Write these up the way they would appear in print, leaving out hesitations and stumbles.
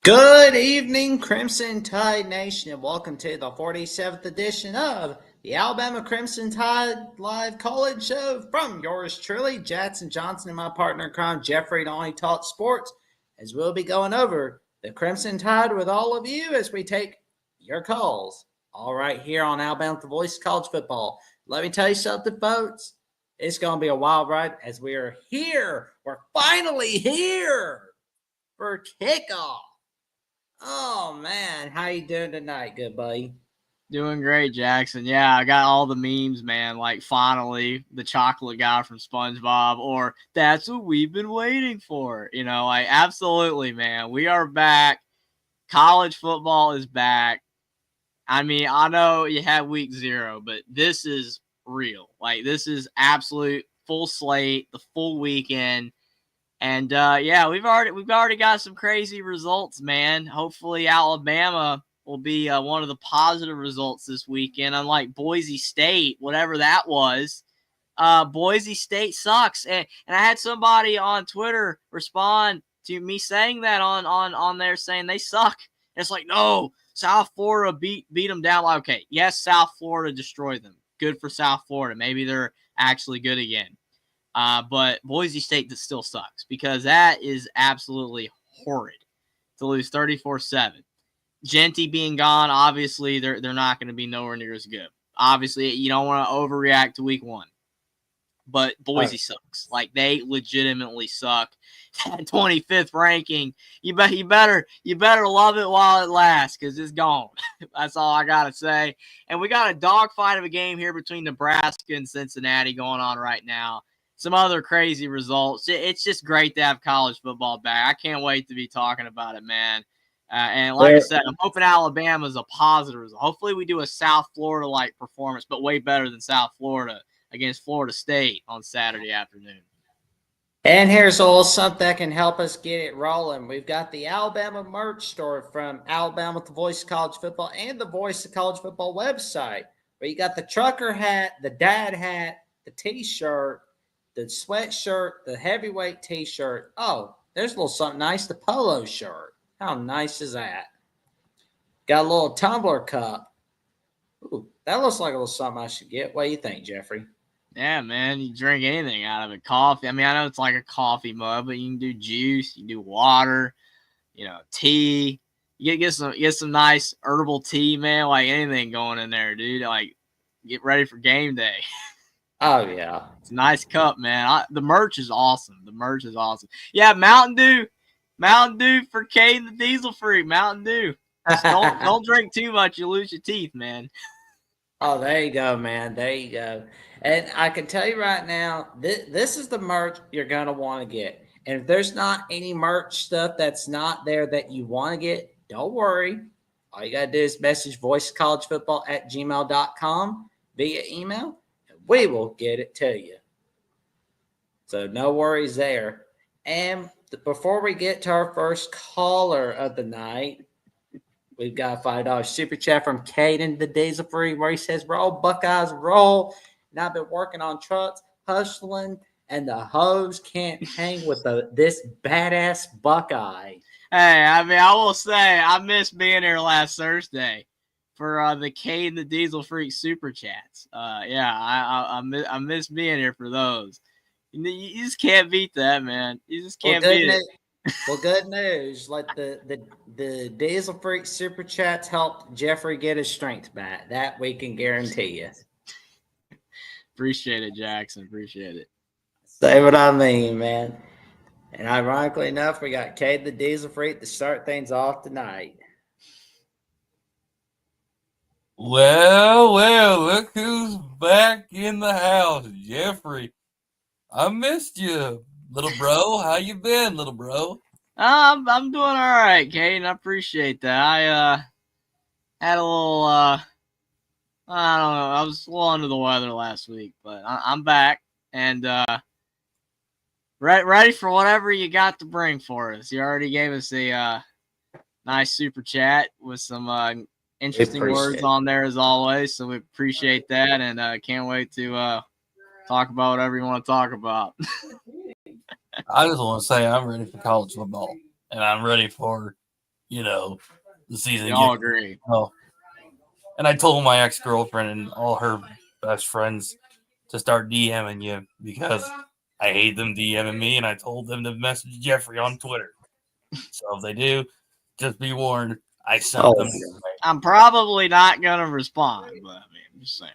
Good evening, Crimson Tide Nation, and welcome to the 47th edition of the Alabama Crimson Tide Live College Show from yours truly, Jackson Johnson, and my partner in crime, Jeffrey, to Only Talk Sports, as we'll be going over the Crimson Tide with all of you as we take your calls, all right here on Alabama, the voice of college football. Let me tell you something, folks. It's going to be a wild ride as we are here. We're finally here for kickoff. Oh man, how you doing tonight, good buddy? Doing great, Jackson. Yeah, I got all the memes, man. Like, finally, the chocolate guy from SpongeBob, or that's what we've been waiting for. Like, absolutely, man. We are back. College football is back. I mean, I know you had week 0, but this is real. Like, this is absolute full slate, the full weekend. And yeah, we've already got some crazy results, man. Hopefully Alabama will be one of the positive results this weekend, unlike Boise State, whatever that was. Boise State sucks. And I had somebody on Twitter respond to me saying that on there, saying they suck. And it's like, no, South Florida beat them down. Like, okay, yes, South Florida destroyed them. Good for South Florida. Maybe they're actually good again. But Boise State still sucks because that is absolutely horrid to lose 34-7. Genty being gone, obviously they're not going to be nowhere near as good. Obviously, you don't want to overreact to week 1. But Boise sucks. Like, they legitimately suck. That 25th ranking, you better love it while it lasts because it's gone. That's all I gotta say. And we got a dogfight of a game here between Nebraska and Cincinnati going on right now. Some other crazy results. It's just great to have college football back. I can't wait to be talking about it, man. And like I said, I'm hoping Alabama's a positive result. Hopefully we do a South Florida-like performance, but way better than South Florida against Florida State on Saturday afternoon. And here's a little something that can help us get it rolling. We've got the Alabama merch store from Alabama, the Voice of College Football, and the Voice of College Football website, where you got the trucker hat, the dad hat, the T-shirt, the sweatshirt, the heavyweight T-shirt. Oh, there's a little something nice, the polo shirt. How nice is that? Got a little tumbler cup. Ooh, that looks like a little something I should get. What do you think, Jeffrey? Yeah, man, you drink anything out of it. Coffee. I mean, I know it's like a coffee mug, but you can do juice, you can do water, tea. You get some nice herbal tea, man. Like, anything going in there, dude. Like, get ready for game day. Oh yeah, it's a nice cup, man. The merch is awesome. Yeah, Mountain Dew for Caden the Diesel Freak. Mountain Dew. Just don't drink too much. You lose your teeth, man. Oh, there you go, man. There you go. And I can tell you right now, this is the merch you're going to want to get. And if there's not any merch stuff that's not there that you want to get, don't worry. All you got to do is message voicecollegefootball@gmail.com via email, and we will get it to you. So no worries there. And before we get to our first caller of the night, we've got a $5 super chat from Caden the Diesel Freak, where he says, "Roll, Buckeyes, roll." And I've been working on trucks, hustling, and the hoes can't hang with this badass Buckeye. Hey, I mean, I will say I missed being here last Thursday for the Caden the Diesel Freak super chats. Yeah, I miss being here for those. You just can't beat that, man. You just can't beat it. Well, good news. Like the Diesel Freak super chats helped Jeffrey get his strength back. That we can guarantee you. Appreciate it, Jackson. Appreciate it. Say what I mean, man. And ironically enough, we got Cade the Diesel Freak to start things off tonight. Well, look who's back in the house, Jeffrey. I missed you, little bro. How you been, little bro? I'm doing all right, Caden. I appreciate that. I had a little I don't know. I was a little under the weather last week, but I'm back and ready for whatever you got to bring for us. You already gave us a nice super chat with some interesting words on there as always, so we appreciate that, and can't wait to talk about whatever you want to talk about. I just want to say I'm ready for college football, and I'm ready for the season. We all agree. Oh, and I told my ex-girlfriend and all her best friends to start DMing you because I hate them DMing me, and I told them to message Jeffrey on Twitter. So if they do, just be warned. I sent them. I'm probably not gonna respond, but I mean, I'm just saying.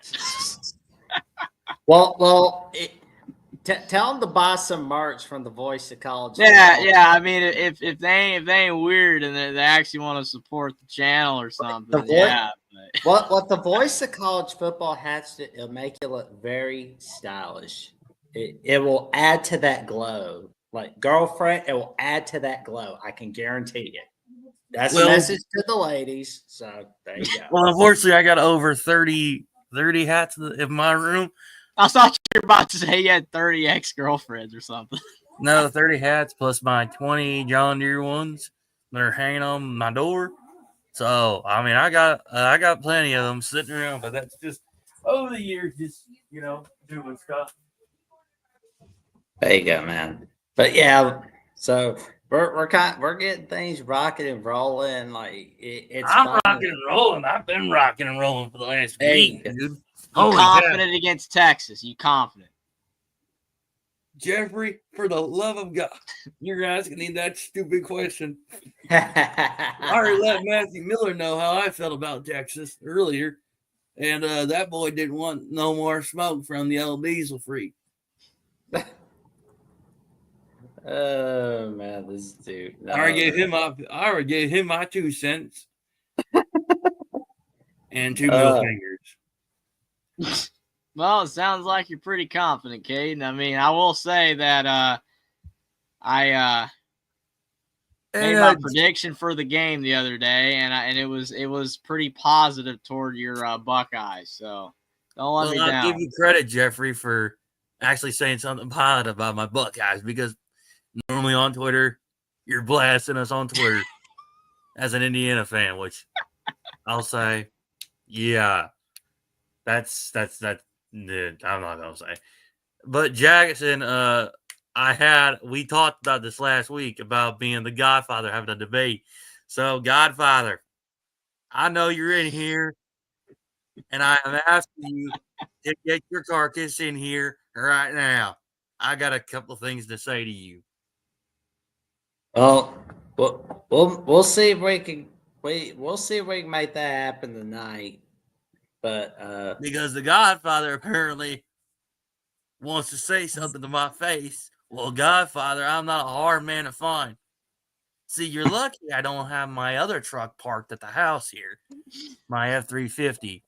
Well, tell them to buy some merch from the Voice of College. Yeah. I mean, if they ain't weird and they actually want to support the channel or something, yeah. What the Voice of College Football has to, it'll make you look very stylish. It will add to that glow. Like girlfriend, it will add to that glow. I can guarantee you. That's a message to the ladies. So there you go. Well, unfortunately, I got over 30 hats in my room. I thought you were about to say you had 30 ex-girlfriends or something. No, 30 hats plus my 20 John Deere ones that are hanging on my door. So, I mean, I got plenty of them sitting around, but that's just over the years, just, doing stuff. There you go, man. But yeah, so we're getting things rocking and rolling. Like I'm rocking and rolling. I've been rocking and rolling for the last week, dude. You confident against Texas? You confident? Jeffrey, for the love of God, you're asking me that stupid question. I already let Matthew Miller know how I felt about Texas earlier, and that boy didn't want no more smoke from the old diesel freak. Oh man, this dude! No. I already gave him my 2 cents and 2 middle fingers. Well, it sounds like you're pretty confident, Caden. I mean, I will say that I made my prediction for the game the other day, and it was pretty positive toward your Buckeyes. So don't let me down. I'll give you credit, Jeffrey, for actually saying something positive about my Buckeyes, because normally on Twitter, you're blasting us on Twitter as an Indiana fan, which I'll say, yeah, that's I'm not gonna say. But Jackson, we talked about this last week about being the Godfather, having a debate. So, Godfather, I know you're in here, and I am asking you to get your carcass in here right now. I got a couple of things to say to you. Well, we'll see if we can we'll see if we can make that happen tonight. But because the Godfather apparently wants to say something to my face. Well, Godfather, I'm not a hard man to find. See, you're lucky I don't have my other truck parked at the house here, my F-350.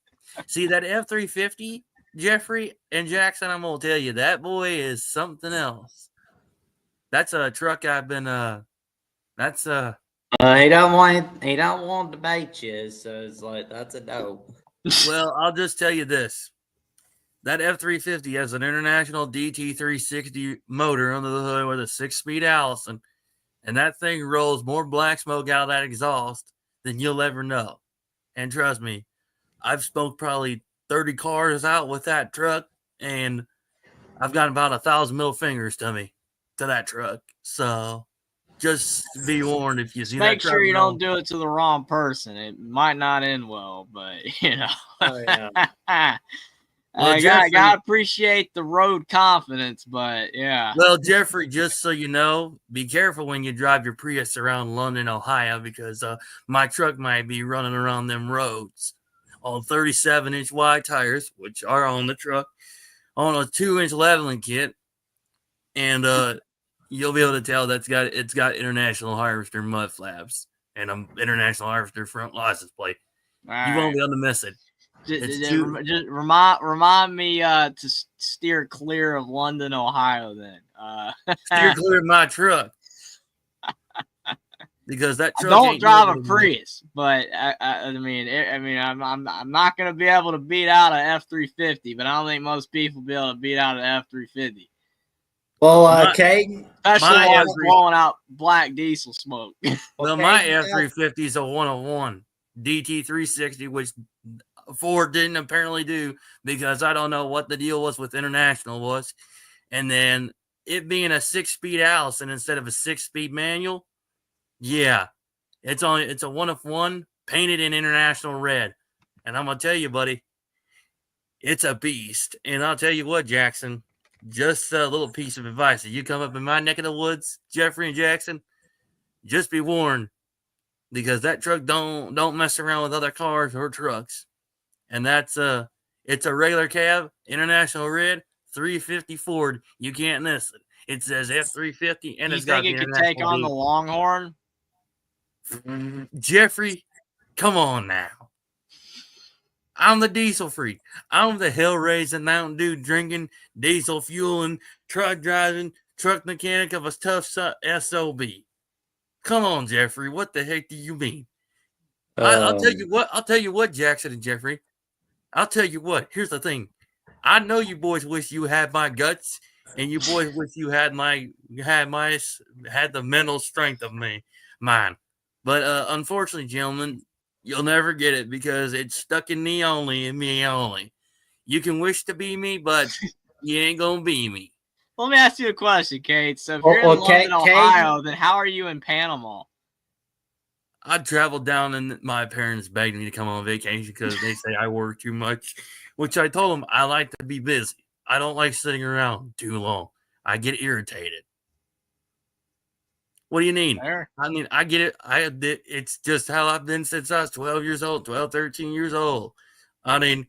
See, that F-350, Jeffrey and Jackson, I'm going to tell you, that boy is something else. That's a truck I've been, he don't want to debate you, so it's like, that's a no. Well, I'll just tell you this. That F-350 has an international DT360 motor under the hood with a 6-speed Allison, and that thing rolls more black smoke out of that exhaust than you'll ever know. And trust me, I've smoked probably 30 cars out with that truck, and I've got about 1,000 middle fingers to that truck. So just be warned if you see that truck. Make sure you don't do it to the wrong person. It might not end well, but Oh, yeah. I gotta appreciate the road confidence, but yeah. Well, Jeffrey, just so you know, be careful when you drive your Prius around London, Ohio, because my truck might be running around them roads on 37-inch wide tires, which are on the truck, on a 2-inch leveling kit, and you'll be able to tell it's got International Harvester mud flaps and an International Harvester front license plate. You won't be able to miss it. Just remind me to steer clear of London, Ohio. Then steer clear of my truck, because that truck. I don't drive a Prius, but I'm not gonna be able to beat out an F-350, but I don't think most people will be able to beat out an F-350. Well, Caden, especially while it's blowing out black diesel smoke. Well, my F-350 is a 101 DT360, which Ford didn't apparently do, because I don't know what the deal was with International was. And then it being a 6-speed Allison instead of a 6-speed manual. Yeah, It's a 1 of 1 painted in international red. And I'm going to tell you, buddy, it's a beast. And I'll tell you what, Jackson, just a little piece of advice. If you come up in my neck of the woods, Jeffrey and Jackson, just be warned, because that truck don't mess around with other cars or trucks. And it's a regular cab, international red, 350 Ford. You can't miss it. It says F350, and You it's got think the it could take international on the Longhorn? Jeffrey, come on now. I'm the diesel freak. I'm the hell raising Mountain Dew drinking, diesel fueling, truck driving, truck mechanic of a tough SOB. Come on, Jeffrey. What the heck do you mean? I'll tell you what. I'll tell you what, Jackson and Jeffrey. I'll tell you what. Here's the thing. I know you boys wish you had my guts, and you boys wish you had the mental strength of mine. But unfortunately, gentlemen, you'll never get it because it's stuck in me only and me only. You can wish to be me, but you ain't gonna be me. Let me ask you a question, Kate. So if you're in London, Ohio, then how are you in Panama? I traveled down and my parents begged me to come on vacation because they say I work too much, which I told them I like to be busy. I don't like sitting around too long. I get irritated. What do you mean? Fair. I mean, I get it. It's just how I've been since I was 12 years old, 13 years old. I mean,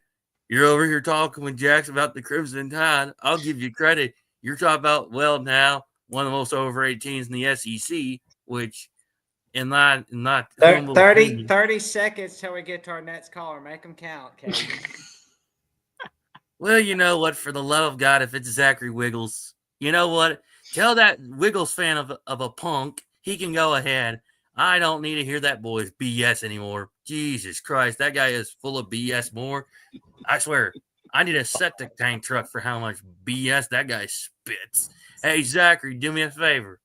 you're over here talking with Jax about the Crimson Tide. I'll give you credit. You're talking about, well, now, one of the most over 18s in the SEC, which in not 30 seconds till we get to our next caller. Make them count, Kate. Well, you know what? For the love of God, if it's Zachary Wiggles, you know what? Tell that Wiggles fan of a punk he can go ahead. I don't need to hear that boy's BS anymore. Jesus Christ, that guy is full of BS more. I swear, I need a septic tank truck for how much BS that guy spits. Hey, Zachary, do me a favor.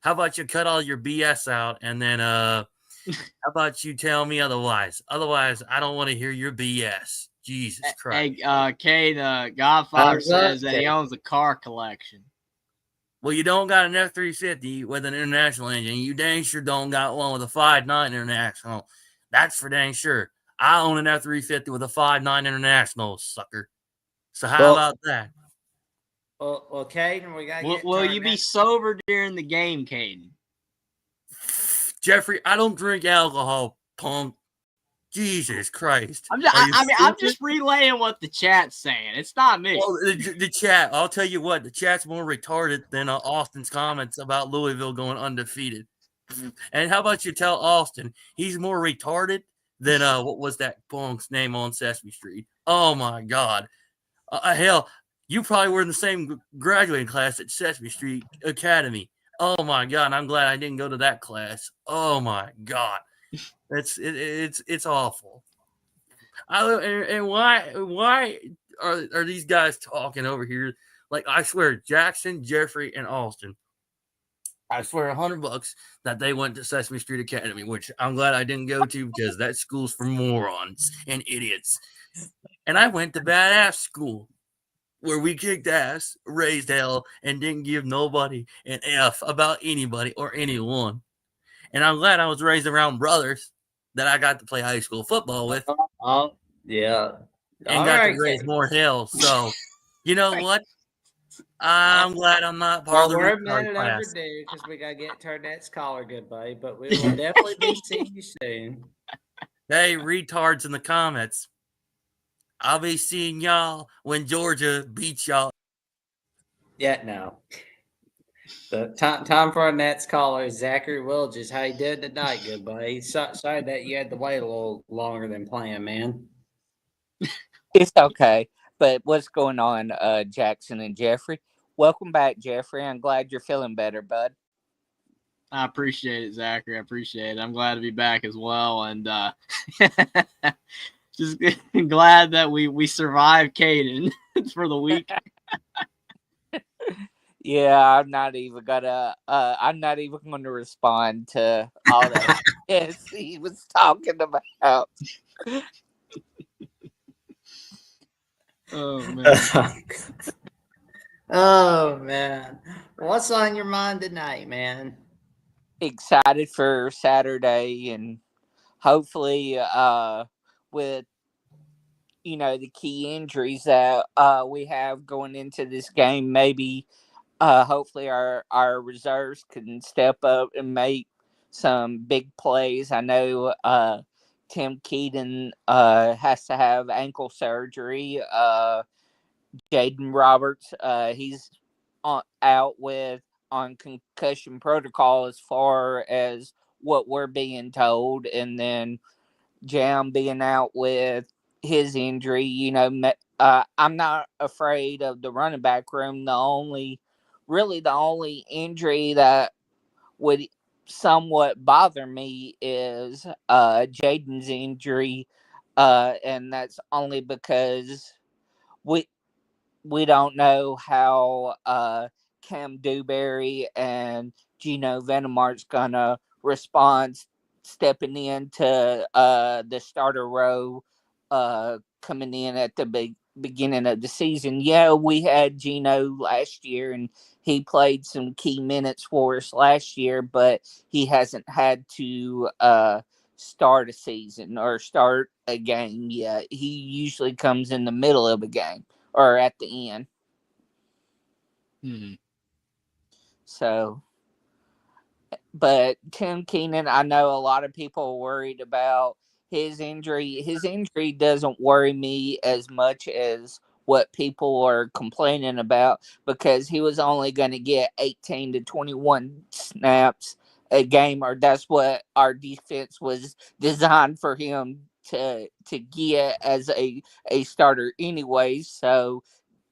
How about you cut all your BS out, and then how about you tell me otherwise? Otherwise, I don't want to hear your BS. Jesus Christ. Hey, Kate, Godfather says that he owns a car collection. Well, you don't got an F-350 with an international engine. You dang sure don't got one with a 5.9 international. That's for dang sure. I own an F-350 with a 5.9 international, sucker. So how about that? Well, Caden, we got to get. Will you be sober during the game, Caden? Jeffrey, I don't drink alcohol, punk. Jesus Christ. I'm just relaying what the chat's saying. It's not me. Well, the chat, I'll tell you what, the chat's more retarded than Austin's comments about Louisville going undefeated. And how about you tell Austin he's more retarded than what was that punk's name on Sesame Street? Oh my God. Hell, you probably were in the same graduating class at Sesame Street Academy. Oh my God, I'm glad I didn't go to that class. Oh my God. It's awful. And why are these guys talking over here? Like, I swear, Jackson, Jeffrey, and Austin, I swear $100 that they went to Sesame Street Academy, which I'm glad I didn't go to because that school's for morons and idiots. And I went to badass school where we kicked ass, raised hell, and didn't give nobody an F about anybody or anyone. And I'm glad I was raised around brothers that I got to play high school football with. Oh, yeah. And got to raise more hell. So, you know what? I'm glad I'm not part of the we're a minute class. overdue because we got to get to our next caller, good buddy. But we will definitely be seeing you soon. Hey, retards in the comments. I'll be seeing y'all when Georgia beats y'all. Yeah, no. The time for our next caller is Zachary Wilges. How you doing tonight, good buddy? Sorry that you had to wait a little longer than planned, man. It's okay. But what's going on, Jackson and Jeffrey? Welcome back, Jeffrey. I'm glad you're feeling better, bud. I appreciate it, Zachary. I appreciate it. I'm glad to be back as well. And just glad that we survived Caden for the week. Yeah, I'm not even gonna respond to all that yes he was talking about. Oh man. Oh man. What's on your mind tonight, man? excited for Saturday, and hopefully, with the key injuries that we have going into this game, maybe hopefully our reserves can step up and make some big plays. I know Tim Keaton has to have ankle surgery. Jaden Roberts, he's out with on concussion protocol as far as what we're being told, and then Jam being out with his injury. I'm not afraid of the running back room. The only injury that would somewhat bother me is Jaden's injury, and that's only because we we don't know how Cam Dewberry and Gino Venomart's gonna respond stepping into the starter row coming in at the beginning of the season. Yeah, we had Gino last year and he played some key minutes for us last year, but he hasn't had to start a season or start a game yet. He usually comes in the middle of a game or at the end. Hmm. So, but Tim Keenan, I know a lot of people are worried about his injury. His injury doesn't worry me as much as what people are complaining about, because he was only going to get 18 to 21 snaps a game, or that's what our defense was designed for him to get as a starter anyways. So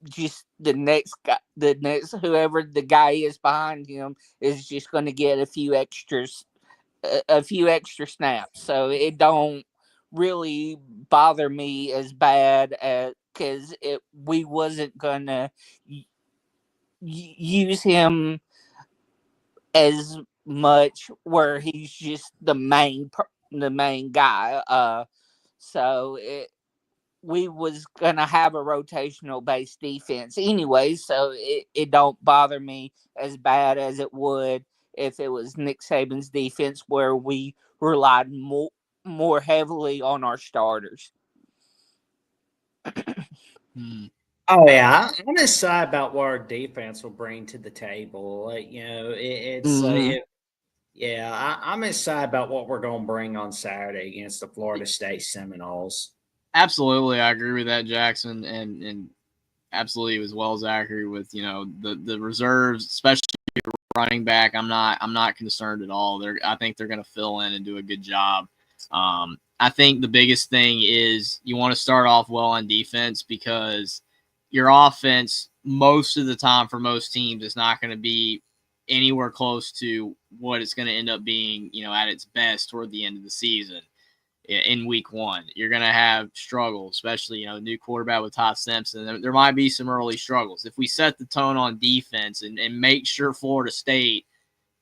just the next whoever the guy is behind him is just going to get a few extra snaps. So it don't really bother me as bad as because it we wasn't gonna use him as much where he's just the main guy. So we was gonna have a rotational based defense anyway, so it don't bother me as bad as it would if it was Nick Saban's defense where we relied more heavily on our starters. Hmm. Oh yeah, I'm excited about what our defense will bring to the table. It's Mm-hmm. yeah, I'm excited about what we're going to bring on Saturday against the Florida State Seminoles. Absolutely, I agree with that, Jackson, and absolutely as well, Zachary, with the reserves, especially running back. I'm not concerned at all. I think they're going to fill in and do a good job. I think the biggest thing is you want to start off well on defense, because your offense most of the time for most teams is not going to be anywhere close to what it's going to end up being, at its best toward the end of the season in week one. You're going to have struggles, especially, new quarterback with Todd Simpson. There might be some early struggles. If we set the tone on defense and make sure Florida State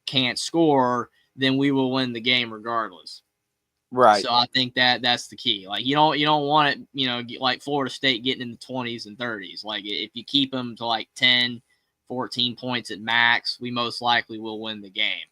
can't score, then we will win the game regardless. Right. So I think that's the key. Like, you don't want it, like Florida State getting in the 20s and 30s. Like, if you keep them to like 10, 14 points at max, we most likely will win the game.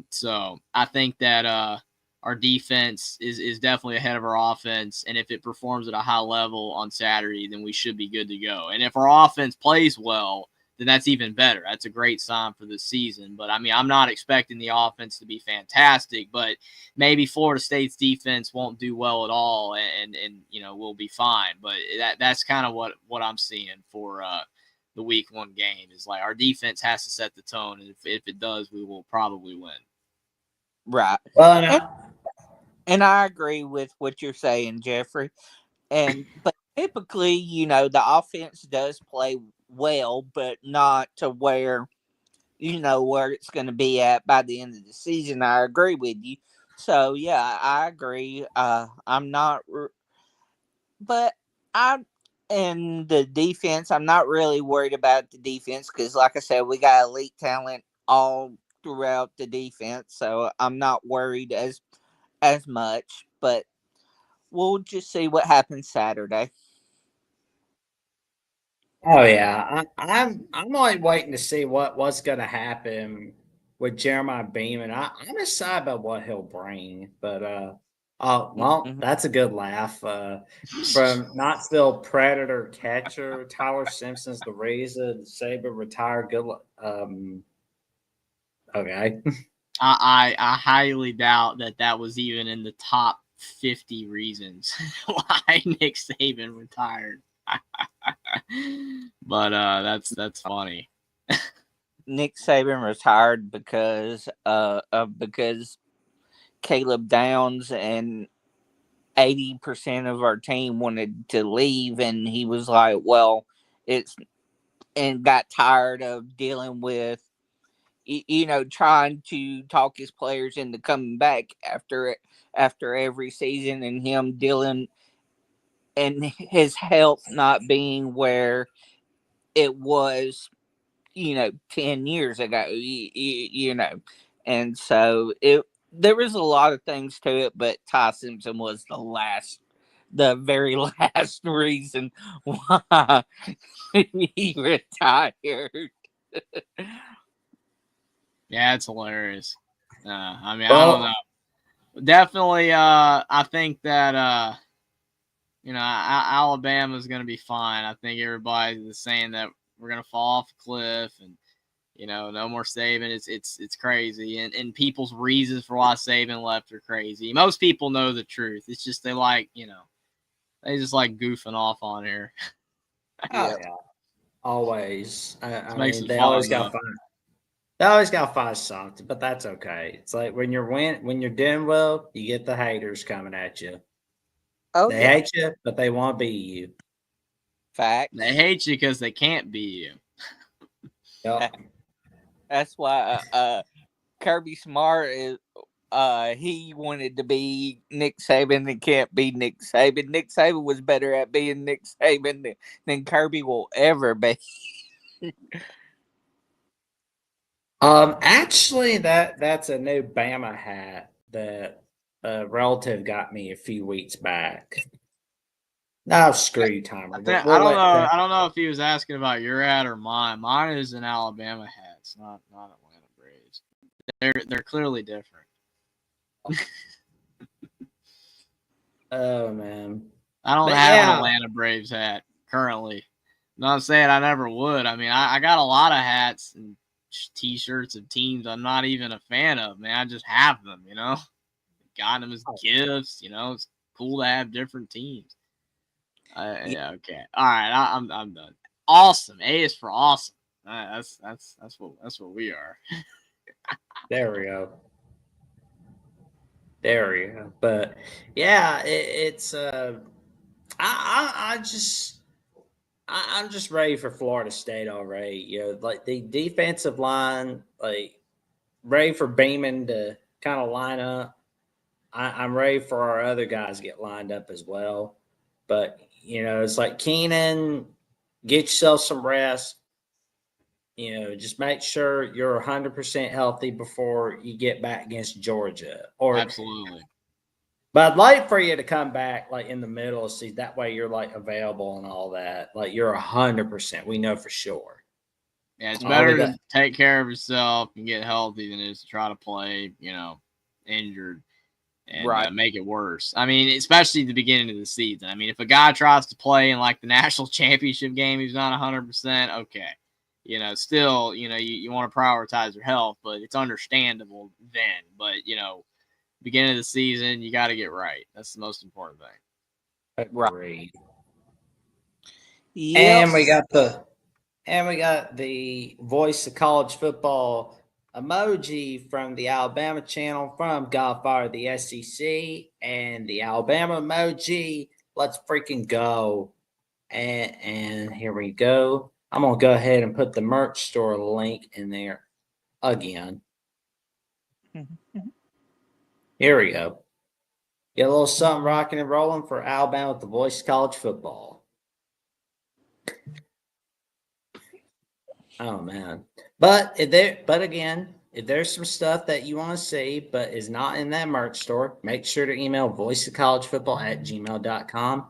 So I think that our defense is definitely ahead of our offense, and if it performs at a high level on Saturday, then we should be good to go. And if our offense plays well, then that's even better. That's a great sign for the season. But I mean, I'm not expecting the offense to be fantastic, but maybe Florida State's defense won't do well at all, and we'll be fine. But that's kind of what I'm seeing for the week one game is like our defense has to set the tone, and if it does, we will probably win. Right. Well, And, and I agree with what you're saying, Jeffrey. But typically, the offense does play well, but not to where it's going to be at by the end of the season. I agree with you. So yeah, I agree. I'm not, but I and the defense. I'm not really worried about the defense because, like I said, we got elite talent all throughout the defense. So I'm not worried as much. But we'll just see what happens Saturday. oh yeah, I'm only waiting to see what's going to happen with Jeremiah Beaman. I'm excited about what he'll bring, but oh well, Mhm. that's a good laugh. From Knoxville Predator catcher Tyler Simpson's the reason Saban retired. Good luck. Okay. I highly doubt that was even in the top 50 reasons why Nick Saban retired. But that's funny. Nick Saban retired because Caleb Downs and 80% of our team wanted to leave, and he was like, "Well, it's," and got tired of dealing with trying to talk his players into coming back after every season, and him dealing and his health not being where it was 10 years ago, and so there was a lot of things to it, but Ty Simpson was the very last reason why he retired. Yeah, it's hilarious. I mean, I don't Well, know. Definitely, I think that Alabama's going to be fine. I think everybody's saying that we're going to fall off a cliff, and no more Saban. It's crazy, and people's reasons for why Saban left are crazy. Most people know the truth. It's just they just like goofing off on here. oh Yeah. yeah, always. It I makes mean, it fun though. they always got to find something, but that's okay. It's like when you're doing well, you get the haters coming at you. Oh They yeah. hate you, but they want to be you. They Facts. hate you because they can't be you. Yep. That's why Kirby Smart is he wanted to be Nick Saban and can't be Nick Saban. Nick Saban was better at being Nick Saban than Kirby will ever be. Actually, that's a new Bama hat that a relative got me a few weeks back. No, screw you, Timer. I We'll don't know. let that. I don't know if he was asking about your hat or mine. Mine is an Alabama hat. It's not Atlanta Braves. They're clearly different. Oh man, I don't but have an yeah, Atlanta Braves hat currently. Not saying I never would. I mean, I got a lot of hats and T-shirts of teams I'm not even a fan of. Man, I just have them. Got them as gifts. It's cool to have different teams. Yeah, okay. All right, I'm done. Awesome. A is for awesome. That's what we are. there we go. There we go. But yeah, it's I just I'm just ready for Florida State already. Like the defensive line, like ready for Beeman to kind of line up. I'm ready for our other guys to get lined up as well. But it's like Keenan, get yourself some rest. Just make sure you're 100% healthy before you get back against Georgia. Absolutely. But I'd like for you to come back like in the middle of season. That way you're like available and all that. Like you're 100%. We know for sure. Yeah, it's All we better got. to take care of yourself and get healthy than it is to try to play, injured and Right. make it worse. I mean, especially at the beginning of the season. I mean, if a guy tries to play in like the national championship game, he's not 100%. Okay, still, you want to prioritize your health, but it's understandable then. But beginning of the season, you got to get right. That's the most important thing. Right. Agreed. Yep. And we got the voice of college football emoji from the Alabama channel from Godfather of the SEC and the Alabama emoji. Let's freaking go. And here we go. I'm gonna go ahead and put the merch store link in there again. Here we go. Get a little something rocking and rolling for Alabama with the voice of college football. Oh man. But again, if there's some stuff that you want to see but is not in that merch store, make sure to email voiceofcollegefootball@gmail.com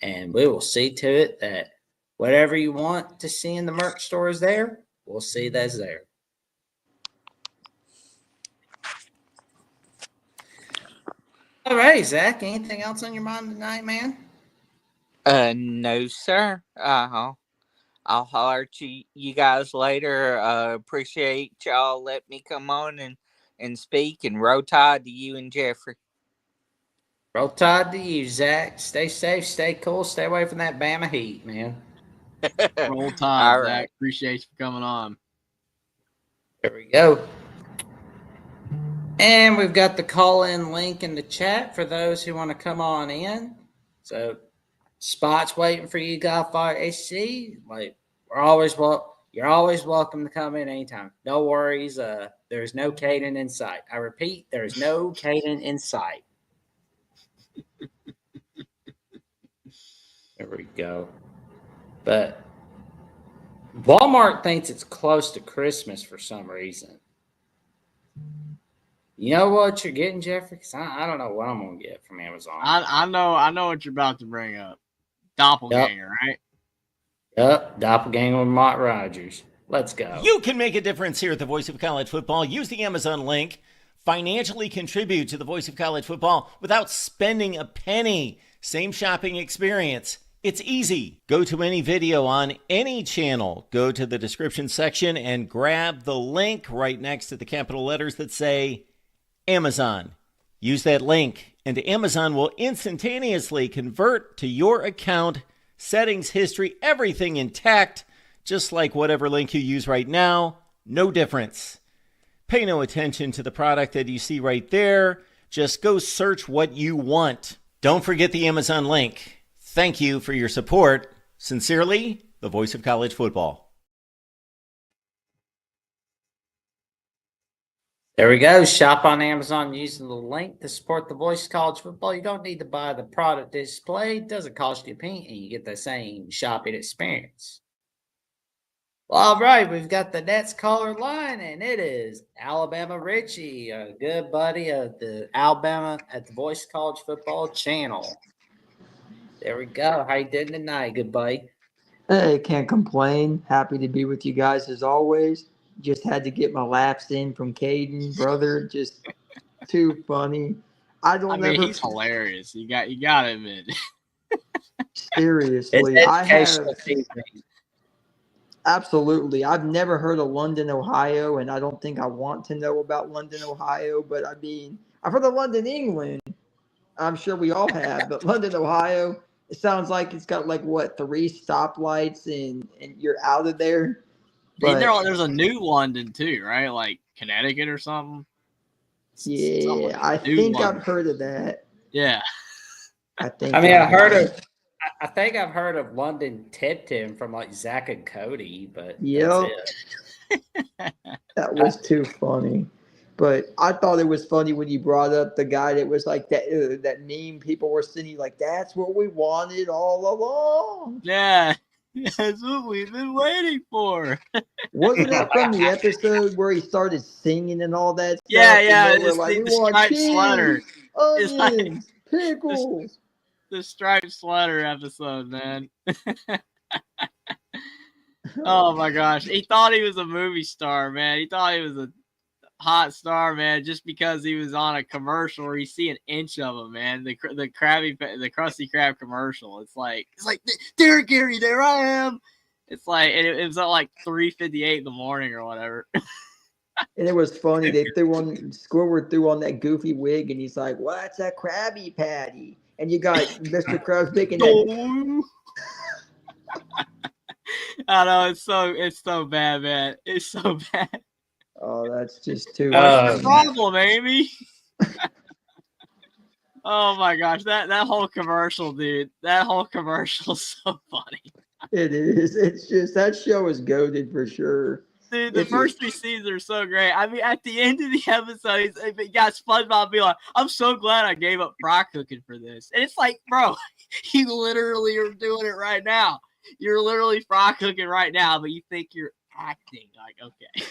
and we will see to it that whatever you want to see in the merch store is there. We'll see that's there. All right, Zach. Anything else on your mind tonight, man? No, sir. I'll holler to you guys later. Appreciate y'all letting me come on and speak. And roll tide to you and Jeffrey. Roll Tide to you, Zach. Stay safe, stay cool, stay away from that Bama heat, man. Roll Tide, All Zach. right. Appreciate you for coming on. There we go. And we've got the call-in link in the chat for those who want to come on in. So spots waiting for you, Godfather HC. Like you're always welcome to come in anytime. No worries. There's no Caden in sight. I repeat, there's no Caden in sight. There we go. But Walmart thinks it's close to Christmas for some reason. You know what you're getting, Jeffrey? 'Cause I don't know what I'm gonna get from Amazon. I know what you're about to bring up. Doppelganger, right? Yep, doppelganger with Mott Rogers. Let's go. You can make a difference here at the Voice of College Football. Use the Amazon link. Financially contribute to the Voice of College Football without spending a penny. Same shopping experience. It's easy. Go to any video on any channel. Go to the description section and grab the link right next to the capital letters that say Amazon. Use that link and Amazon will instantaneously convert to your account, settings, history, everything intact, just like whatever link you use right now. No difference. Pay no attention to the product that you see right there. Just go search what you want. Don't forget the Amazon link. Thank you for your support. Sincerely, the Voice of College Football. There we go. Shop on Amazon using the link to support the Voice of College Football. You don't need to buy the product displayed. It doesn't cost you a penny, and you get the same shopping experience. Well, all right, we've got the next caller line, and it is Alabama Richie, a good buddy of the Alabama at the Voice of College Football channel. There we go. How you doing tonight, good buddy? Hey, can't complain. Happy to be with you guys as always. Just had to get my laughs in from Caden, brother. Just too funny. He's hilarious. You got to admit. Seriously, It's I have educational season. absolutely. I've never heard of London, Ohio, and I don't think I want to know about London, Ohio. But I mean, I've heard of London, England. I'm sure we all have, but London, Ohio. It sounds like it's got like what 3 stoplights and you're out of there. But There's a new London too, right? Like Connecticut or something. yeah, I think I've heard of that. Yeah. I think I've heard of London Tipton from like Zach and Cody, but yep. That's it. That was too funny. But I thought it was funny when you brought up the guy that was like that meme people were sending, like, that's what we wanted all along. Yeah. That's what we've been waiting for. Wasn't that from the episode where he started singing and all that stuff? Yeah. And like, we want striped cheese, sweater. onions, pickles. The striped sweater episode, man. Oh my gosh. He thought he was a movie star, man. He thought he was a hot star, man, just because he was on a commercial where you see an inch of him, man. The Krusty Krab commercial. It's like there, Gary, there I am. It's like it was at like 3:58 in the morning or whatever. And it was funny. They Squidward threw on that goofy wig, and he's like, "What's a Krabby Patty?" And you got Mr. Krabs making that. I know it's so bad, man. It's so bad. Oh, that's just too. What's the problem, Amy? Oh my gosh, that whole commercial, dude. That whole commercial is so funny. It is. It's just that show is goated for sure. Dude, the first 3 seasons are so great. I mean, at the end of the episode, it got SpongeBob be like, "I'm so glad I gave up fry cooking for this." And it's like, bro, you literally are doing it right now. You're literally fry cooking right now, but you think you're acting. Like, okay.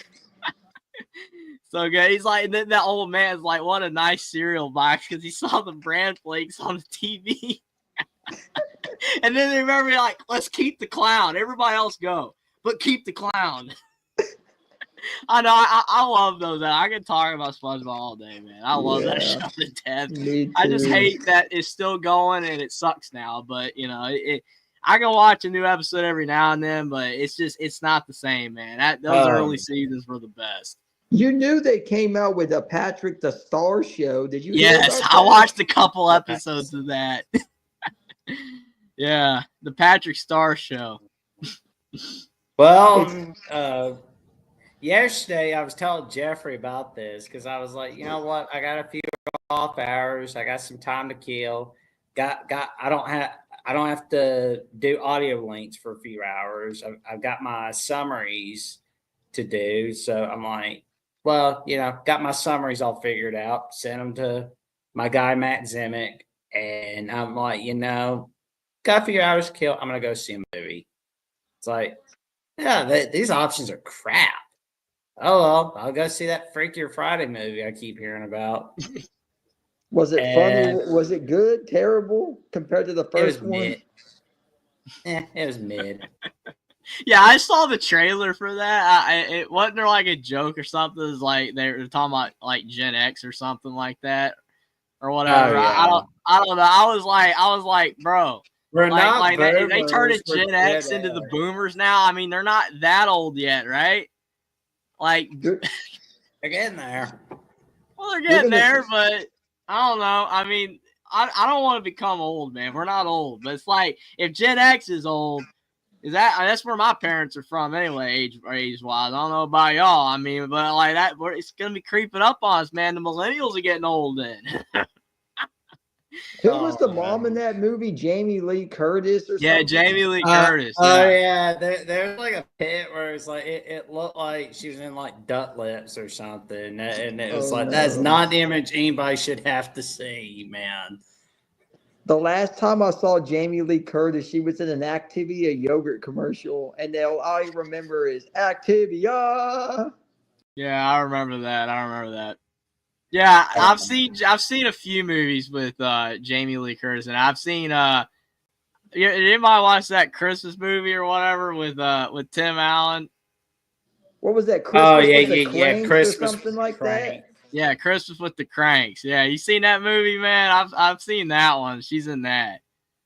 So good. He's like, and then that old man's like, "What a nice cereal box," because he saw the brand flakes on the TV. And then they remember, like, let's keep the clown. Everybody else go, but keep the clown. I know. I love those. I can talk about SpongeBob all day, man. I love that Yeah. show to death. Me I just too. hate that it's still going and it sucks now. But I can watch a new episode every now and then, but it's not the same, man. Those early seasons were the best. You knew they came out with a Patrick the Star show. Did you hear Yes, about I that? watched a couple episodes of that. Yeah, the Patrick Star Show. Well, yesterday I was telling Jeffrey about this because I was like, you know what? I got a few off hours. I got some time to kill. I don't have to do audio links for a few hours. I've got my summaries to do. So I'm like, well, got my summaries all figured out. Sent them to my guy Matt Zimick, and I'm like, got a few hours to kill. I'm gonna go see a movie. It's like, yeah, these options are crap. Oh well, I'll go see that Freakier Friday movie I keep hearing about. Was it funny? Was it good? Terrible compared to the first one? Mid. It was mid. Yeah, I saw the trailer for that. It wasn't there like a joke or something. It was like they were talking about like Gen X or something like that or whatever. Oh, yeah. I don't know. I was like, bro, We're not boomers, they turned we're Gen X Gen into the X. boomers now. I mean, they're not that old yet, right? Like, they're getting there. Well, they're getting there, but I don't know. I mean, I don't want to become old, man. We're not old, but it's like if Gen X is old, that's where my parents are from anyway, age wise. I don't know about y'all. I mean, but like that, it's gonna be creeping up on us, man. The millennials are getting old then. Who was the mom in that movie? Jamie Lee Curtis or something? Yeah, Jamie Lee Curtis. Oh yeah, there's like a pit where it's like it looked like she was in like Duck Lips or something, and it was that's not the image anybody should have to see, man. The last time I saw Jamie Lee Curtis, she was in an Activia yogurt commercial, and all I remember is Activia. Yeah, I remember that. Yeah, I've seen a few movies with Jamie Lee Curtis, and I've seen did anybody watch that Christmas movie or whatever with Tim Allen? What was that? Christmas with the Cranks Christmas or something like that. Yeah, Christmas with the Cranks. Yeah, you seen that movie, man? I've seen that one. She's in that.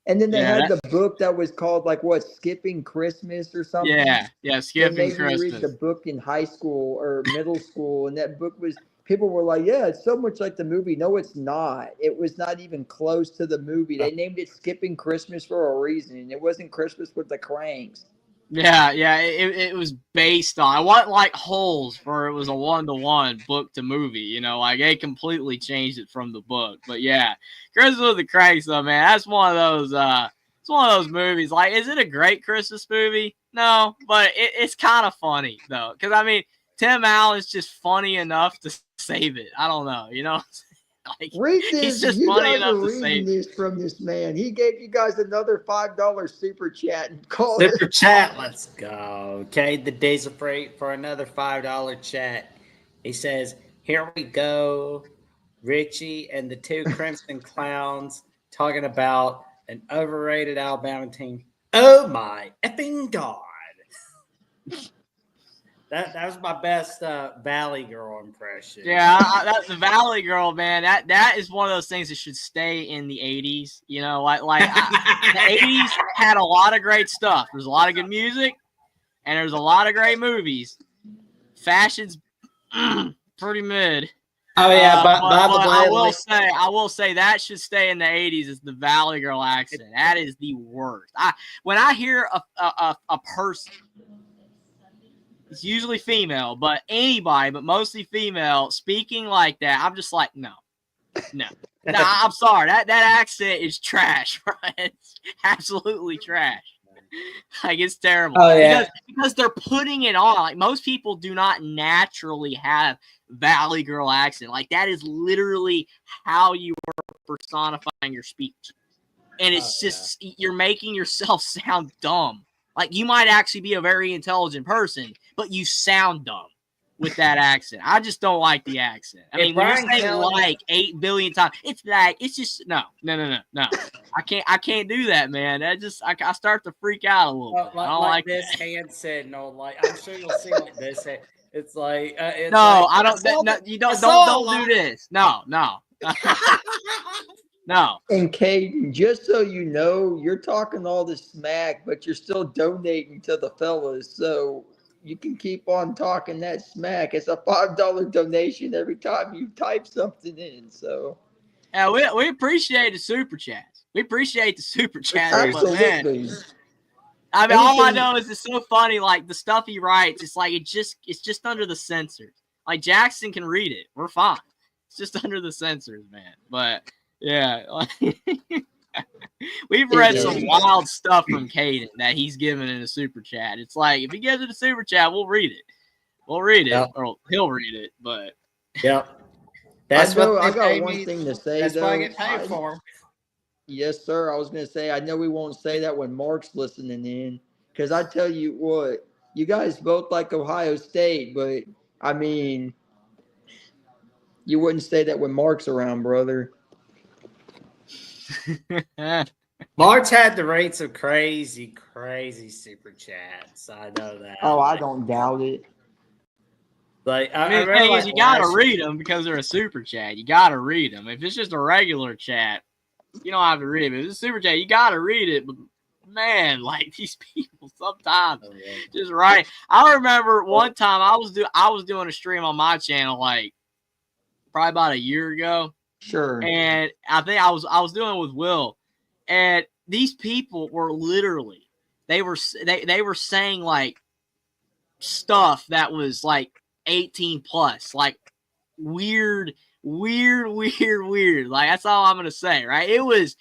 And then they had the book that was called Skipping Christmas or something. Yeah, Skipping Christmas. You read the book in high school or middle school, and that book was. People were like, yeah, it's so much like the movie. No, it's not. It was not even close to the movie. They named it Skipping Christmas for a reason. It wasn't Christmas with the Cranks. Yeah, it was based on. It wasn't like Holes, where it was a 1-to-1 book to movie. Like they completely changed it from the book. But yeah, Christmas with the Cranks, though, man, that's one of those. It's one of those movies. Like, is it a great Christmas movie? No, but it's kind of funny though, because I mean, Tim Allen's just funny enough to save it. I don't know, like, read this. He's just you funny guys enough are to reading save this from this man. He gave you guys another $5 super chat and called super chat. Let's go. Okay, the days are free for another $5 chat. He says, "Here we go, Richie and the two Crimson Clowns talking about an overrated Alabama team. Oh my effing god!" That was my best Valley Girl impression. Yeah, that's the Valley Girl, man. That is one of those things that should stay in the 80s. The 80s had a lot of great stuff. There's a lot of good music, and there's a lot of great movies. Fashion's pretty mid. Oh yeah, but I will say that should stay in the 80s. Is the Valley Girl accent? That is the worst. When I hear a person. It's usually female, but anybody, but mostly female, speaking like that, I'm just like, no. I'm sorry. That accent is trash, right? It's absolutely trash. Like, it's terrible. Oh, yeah. Because they're putting it on. Like, most people do not naturally have Valley Girl accent. Like, that is literally how you are personifying your speech. And it's you're making yourself sound dumb. Like, you might actually be a very intelligent person, but you sound dumb with that accent. I just don't like the accent. I mean, when you're saying like 8 billion times, it's just no. I can't do that, man. I start to freak out a little bit. I don't like this that. hand said no. Like, I'm sure you'll see like this. It's like it's No, like, I don't. saw No, the- you I don't. saw a Don't lot- do this. No, no, no. And Caden, just so you know, you're talking all this smack, but you're still donating to the fellas. So you can keep on talking that smack. It's a $5 donation every time you type something in. So Yeah, we appreciate the super chats. We appreciate the super chats, but man, absolutely. I mean, all I Anything- know is it's so funny. Like the stuff he writes, it's like it's just under the censors. Like Jackson can read it. We're fine. It's just under the censors, man. But yeah, like, we've read some wild stuff from Caden that he's given in a super chat. It's like if he gives it a super chat, we'll read it. We'll read it, Yep. or he'll read it. But Yep. That's I know. what I they got pay one me. thing to say That's though. what I get paid for. Yes, sir. I was going to say, I know we won't say that when Mark's listening in, because I tell you what, you guys both like Ohio State, but I mean, you wouldn't say that when Mark's around, brother. March had the rates of crazy super chats. I know that. Oh, I don't doubt it. Like I mean, the remember, thing like, is, you gotta last- read them because they're a super chat. You gotta read them. If it's just a regular chat, you don't have to read it. If it's a super chat, you gotta read it. But man, like these people sometimes Oh, yeah. just right. I remember one time I was doing a stream on my channel like probably about a year ago, Sure. and I think I was doing it with Will, and these people were literally they were saying like stuff that was like 18 plus, like weird. Like that's all I'm gonna say, right? It was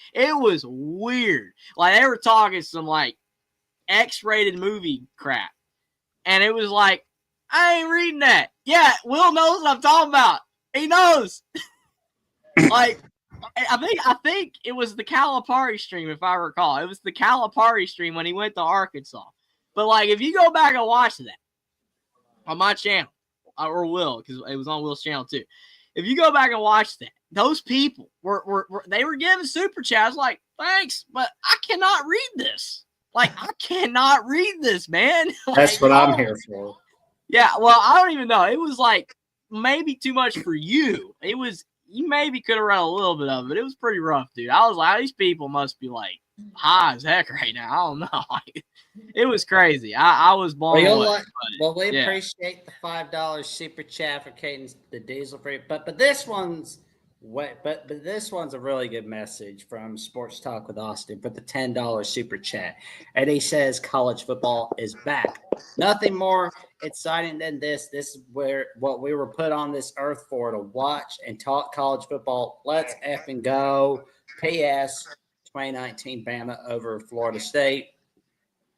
weird. Like they were talking some like X-rated movie crap, and it was like I ain't reading that. Yeah, Will knows what I'm talking about. He knows. Like I think it was the Calipari stream, if I recall. It was the Calipari stream when he went to Arkansas. But like if you go back and watch that on my channel, or Will, because it was on Will's channel too. If you go back and watch that, those people were giving super chats like, thanks, but I cannot read this. Like, I cannot read this, man. Like, That's what I'm here for. Yeah, well, I don't even know. It was like maybe too much for you. It was, you maybe could have read a little bit of it. It was pretty rough, dude. I was like, these people must be like high as heck right now. I don't know. Like, it was crazy. I was blown away. We yeah. appreciate the $5 super chat for Caden's the diesel free, but this one's but this one's a really good message from Sports Talk with Austin for the $10 super chat, and he says college football is back. Nothing more exciting than this. This is what we were put on this earth for, to watch and talk college football. Let's effing go. P.S. 2019 Bama over Florida State.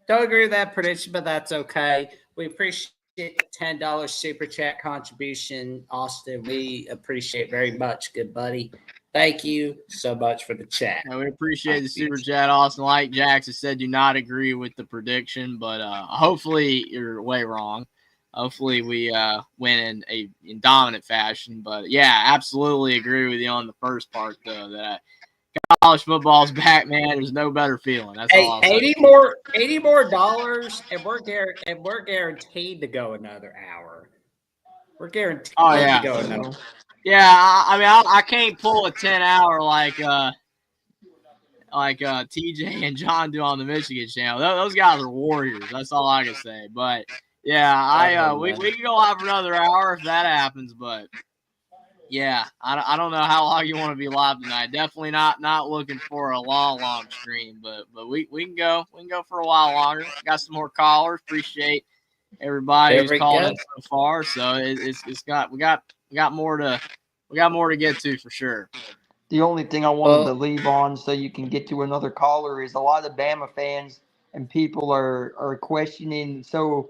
Don't agree with that prediction, but that's okay. We appreciate the $10 super chat contribution, Austin. We appreciate very much, good buddy. Thank you so much for the chat. Yeah, we appreciate the super chat, Austin. Like Jackson said, do not agree with the prediction, but hopefully you're way wrong. Hopefully we win in dominant fashion. But yeah, absolutely agree with you on the first part, though, that college football's back, man. There's no better feeling. That's all I'll say. $80 more dollars, and we're guaranteed to go another hour. We're guaranteed to go another. Yeah, I mean, I can't pull a 10-hour like TJ and John do on the Michigan channel. Those guys are warriors. That's all I can say. But yeah, we can go out for another hour if that happens. But yeah, I don't know how long you want to be live tonight. Definitely not looking for a long stream, but we can go for a while longer. Got some more callers. Appreciate everybody who's called in so far. So we got more to get to for sure. The only thing I wanted to leave on so you can get to another caller is a lot of Bama fans and people are questioning. So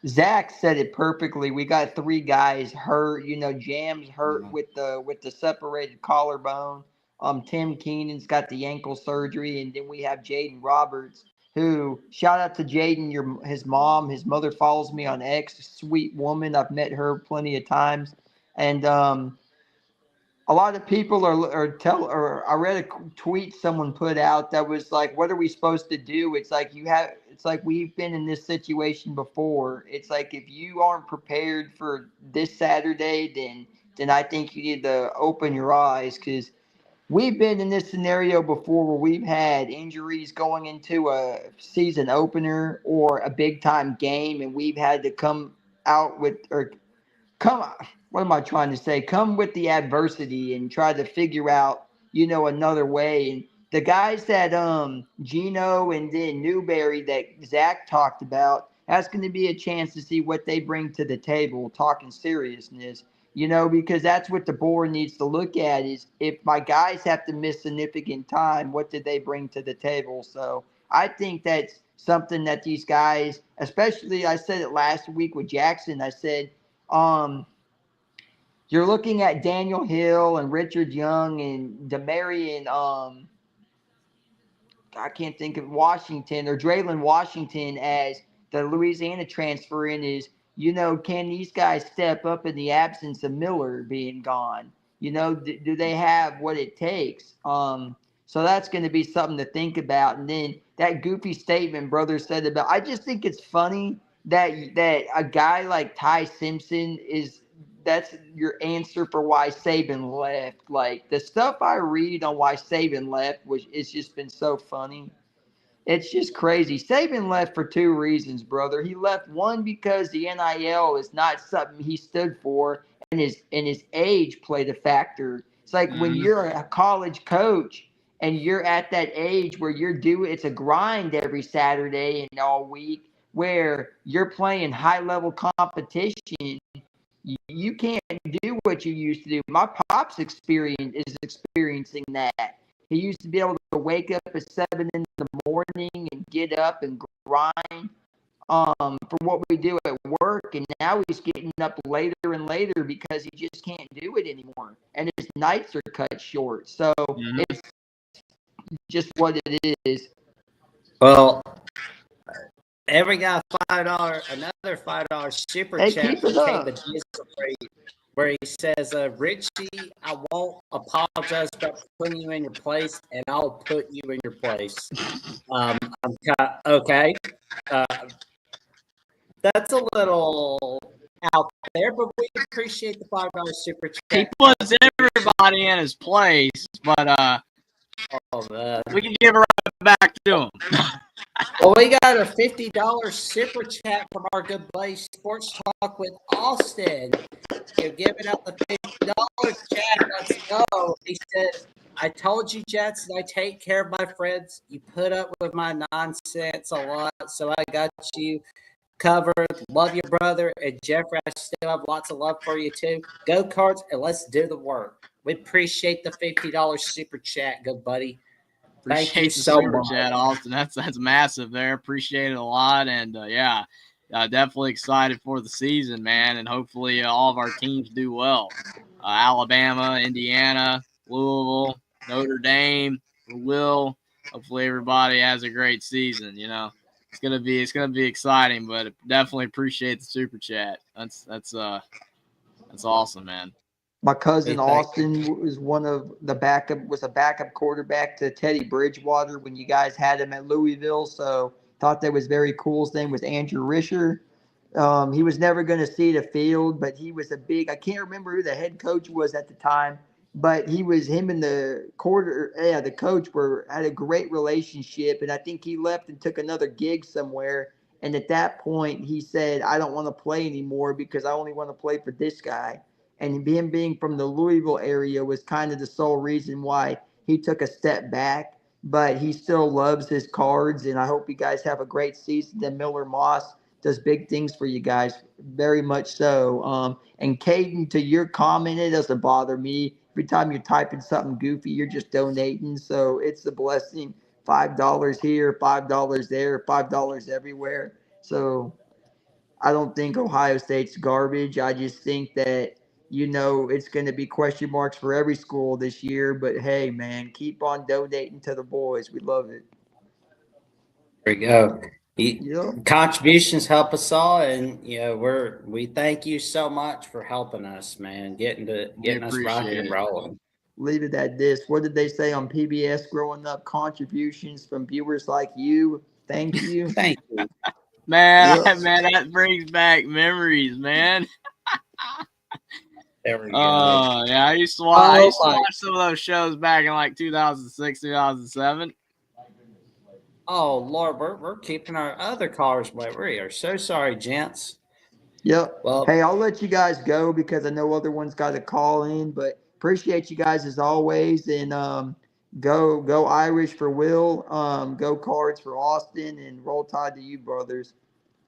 Zach said it perfectly. We got 3 guys hurt. Jam's hurt with the separated collarbone. Tim Keenan's got the ankle surgery, and then we have Jaden Roberts, who, shout out to Jaden, his mother follows me on X, sweet woman. I've met her plenty of times, and a lot of people I read a tweet someone put out that was like, what are we supposed to do? It's like It's like we've been in this situation before. It's like if you aren't prepared for this Saturday, then I think you need to open your eyes, because we've been in this scenario before where we've had injuries going into a season opener or a big time game, and we've had to come out with, or come, what am I trying to say? Come with the adversity and try to figure out, another way. And the guys that Gino and then Newberry that Zach talked about, that's going to be a chance to see what they bring to the table, talking seriousness. Because that's what the board needs to look at, is if my guys have to miss significant time, what did they bring to the table? So I think that's something that these guys, especially, I said it last week with Jackson, I said, you're looking at Daniel Hill and Richard Young and Demarion, I can't think of Washington, or Draylon Washington as the Louisiana transfer in, is, can these guys step up in the absence of Miller being gone? Do they have what it takes? So that's going to be something to think about. And then that goofy statement brother said about, I just think it's funny that a guy like Ty Simpson that's your answer for why Saban left. Like, the stuff I read on why Saban left it's just been so funny. It's just crazy. Saban left for two reasons, brother. He left, one, because the NIL is not something he stood for, and his age played a factor. It's like when you're a college coach and you're at that age where it's a grind every Saturday and all week, where you're playing high level competition. You can't do what you used to do. My pops is experiencing that. He used to be able to wake up at 7 in the morning and get up and grind for what we do at work, and now he's getting up later and later because he just can't do it anymore, and his nights are cut short. So it's just what it is. Well, every guy another $5 super Hey, chat keep from it Kate up. the Disney, where he says, Richie, I won't apologize about putting you in your place, and I'll put you in your place. Okay. That's a little out there, but we appreciate the $5 super chat. He puts everybody in his place, but we can give it right back to him. Well, we got a $50 super chat from our good buddy Sports Talk with Austin. You're giving out the $50 chat. Let's go. He says, I told you, Jets, I take care of my friends. You put up with my nonsense a lot, so I got you covered. Love your brother. And Jeffrey, I still have lots of love for you, too. Go Cards, and let's do the work. We appreciate the $50 super chat, good buddy. Thank you so much, chat, Austin. That's massive there. Appreciate it a lot, and definitely excited for the season, man. And hopefully all of our teams do well. Alabama, Indiana, Louisville, Notre Dame, Will. Hopefully everybody has a great season. It's gonna be exciting, but definitely appreciate the super chat. That's awesome, man. My cousin Austin was was a backup quarterback to Teddy Bridgewater when you guys had him at Louisville. So thought that was very cool. His name was Andrew Risher. He was never going to see the field, but he was I can't remember who the head coach was at the time, but him and the coach had a great relationship. And I think he left and took another gig somewhere. And at that point he said, I don't want to play anymore because I only want to play for this guy. And him being from the Louisville area was kind of the sole reason why he took a step back. But he still loves his Cards, and I hope you guys have a great season. Then Miller Moss does big things for you guys, very much so. And Caden, to your comment, it doesn't bother me. Every time you're typing something goofy, you're just donating. So it's a blessing. $5 here, $5 there, $5 everywhere. So I don't think Ohio State's garbage. I just think that, it's going to be question marks for every school this year. But, hey, man, keep on donating to the boys. We love it. There we go. Yep. Contributions help us all, and we thank you so much for helping us, man, getting us rocking and rolling. Leave it at this. What did they say on PBS growing up? Contributions from viewers like you Thank you. Thank you. Man, Yep. man, that brings back memories, man. There we go. Oh, yeah, I used to watch some of those shows back in like 2006, 2007. Oh Lord, we're keeping our other callers wait. We are so sorry, gents. Yep. Well, Hey, I'll let you guys go because I know other ones got to call in, but appreciate you guys as always. And go Irish for Will. Go Cards for Austin, and roll tide to you, brothers.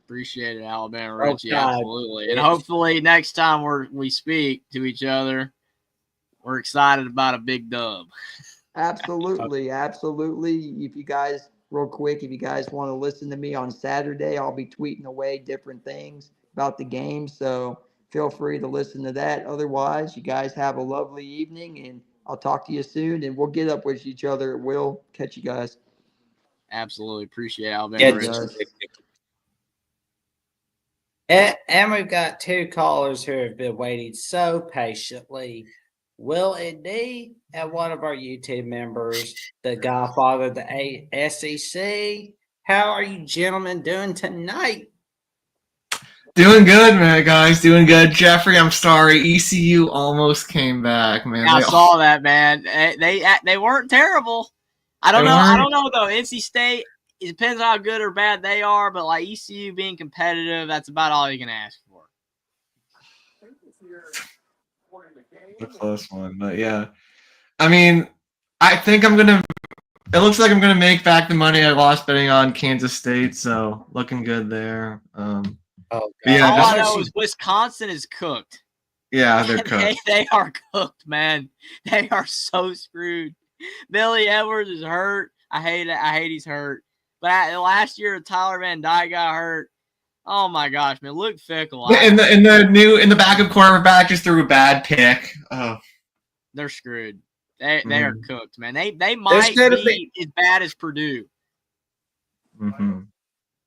Appreciate it, Alabama Roll Richie, Tide, absolutely. And Rich. hopefully next time we speak to each other, we're excited about a big dub. Absolutely, absolutely. If you guys, real quick, if you guys want to listen to me on Saturday, I'll be tweeting away different things about the game. So feel free to listen to that. Otherwise, you guys have a lovely evening, and I'll talk to you soon. And we'll get up with each other. We'll catch you guys. Absolutely appreciate Alabama Get Richie. and we've got two callers who have been waiting so patiently. Will indeed, and one of our YouTube members, the Godfather of the SEC. How are you gentlemen doing tonight? Doing good, man, guys. Doing good. Jeffrey, I'm sorry. ECU almost came back, man. I saw that, man. They weren't terrible. I don't know though. NC State, it depends on how good or bad they are, but like ECU being competitive, that's about all you can ask for. A close one, but yeah. I mean, I think it looks like I'm gonna make back the money I lost betting on Kansas State, so looking good there. Yeah, all I know is Wisconsin is cooked. Yeah, they're cooked. they are cooked, man. They are so screwed. Billy Edwards is hurt. I hate it. I hate he's hurt. But last year, Tyler Van Dyke got hurt. Oh my gosh, man! Luke Fickell. In the backup quarterback just threw a bad pick. Oh, they're screwed. They are cooked, man. They might be as bad as Purdue. Mm-hmm.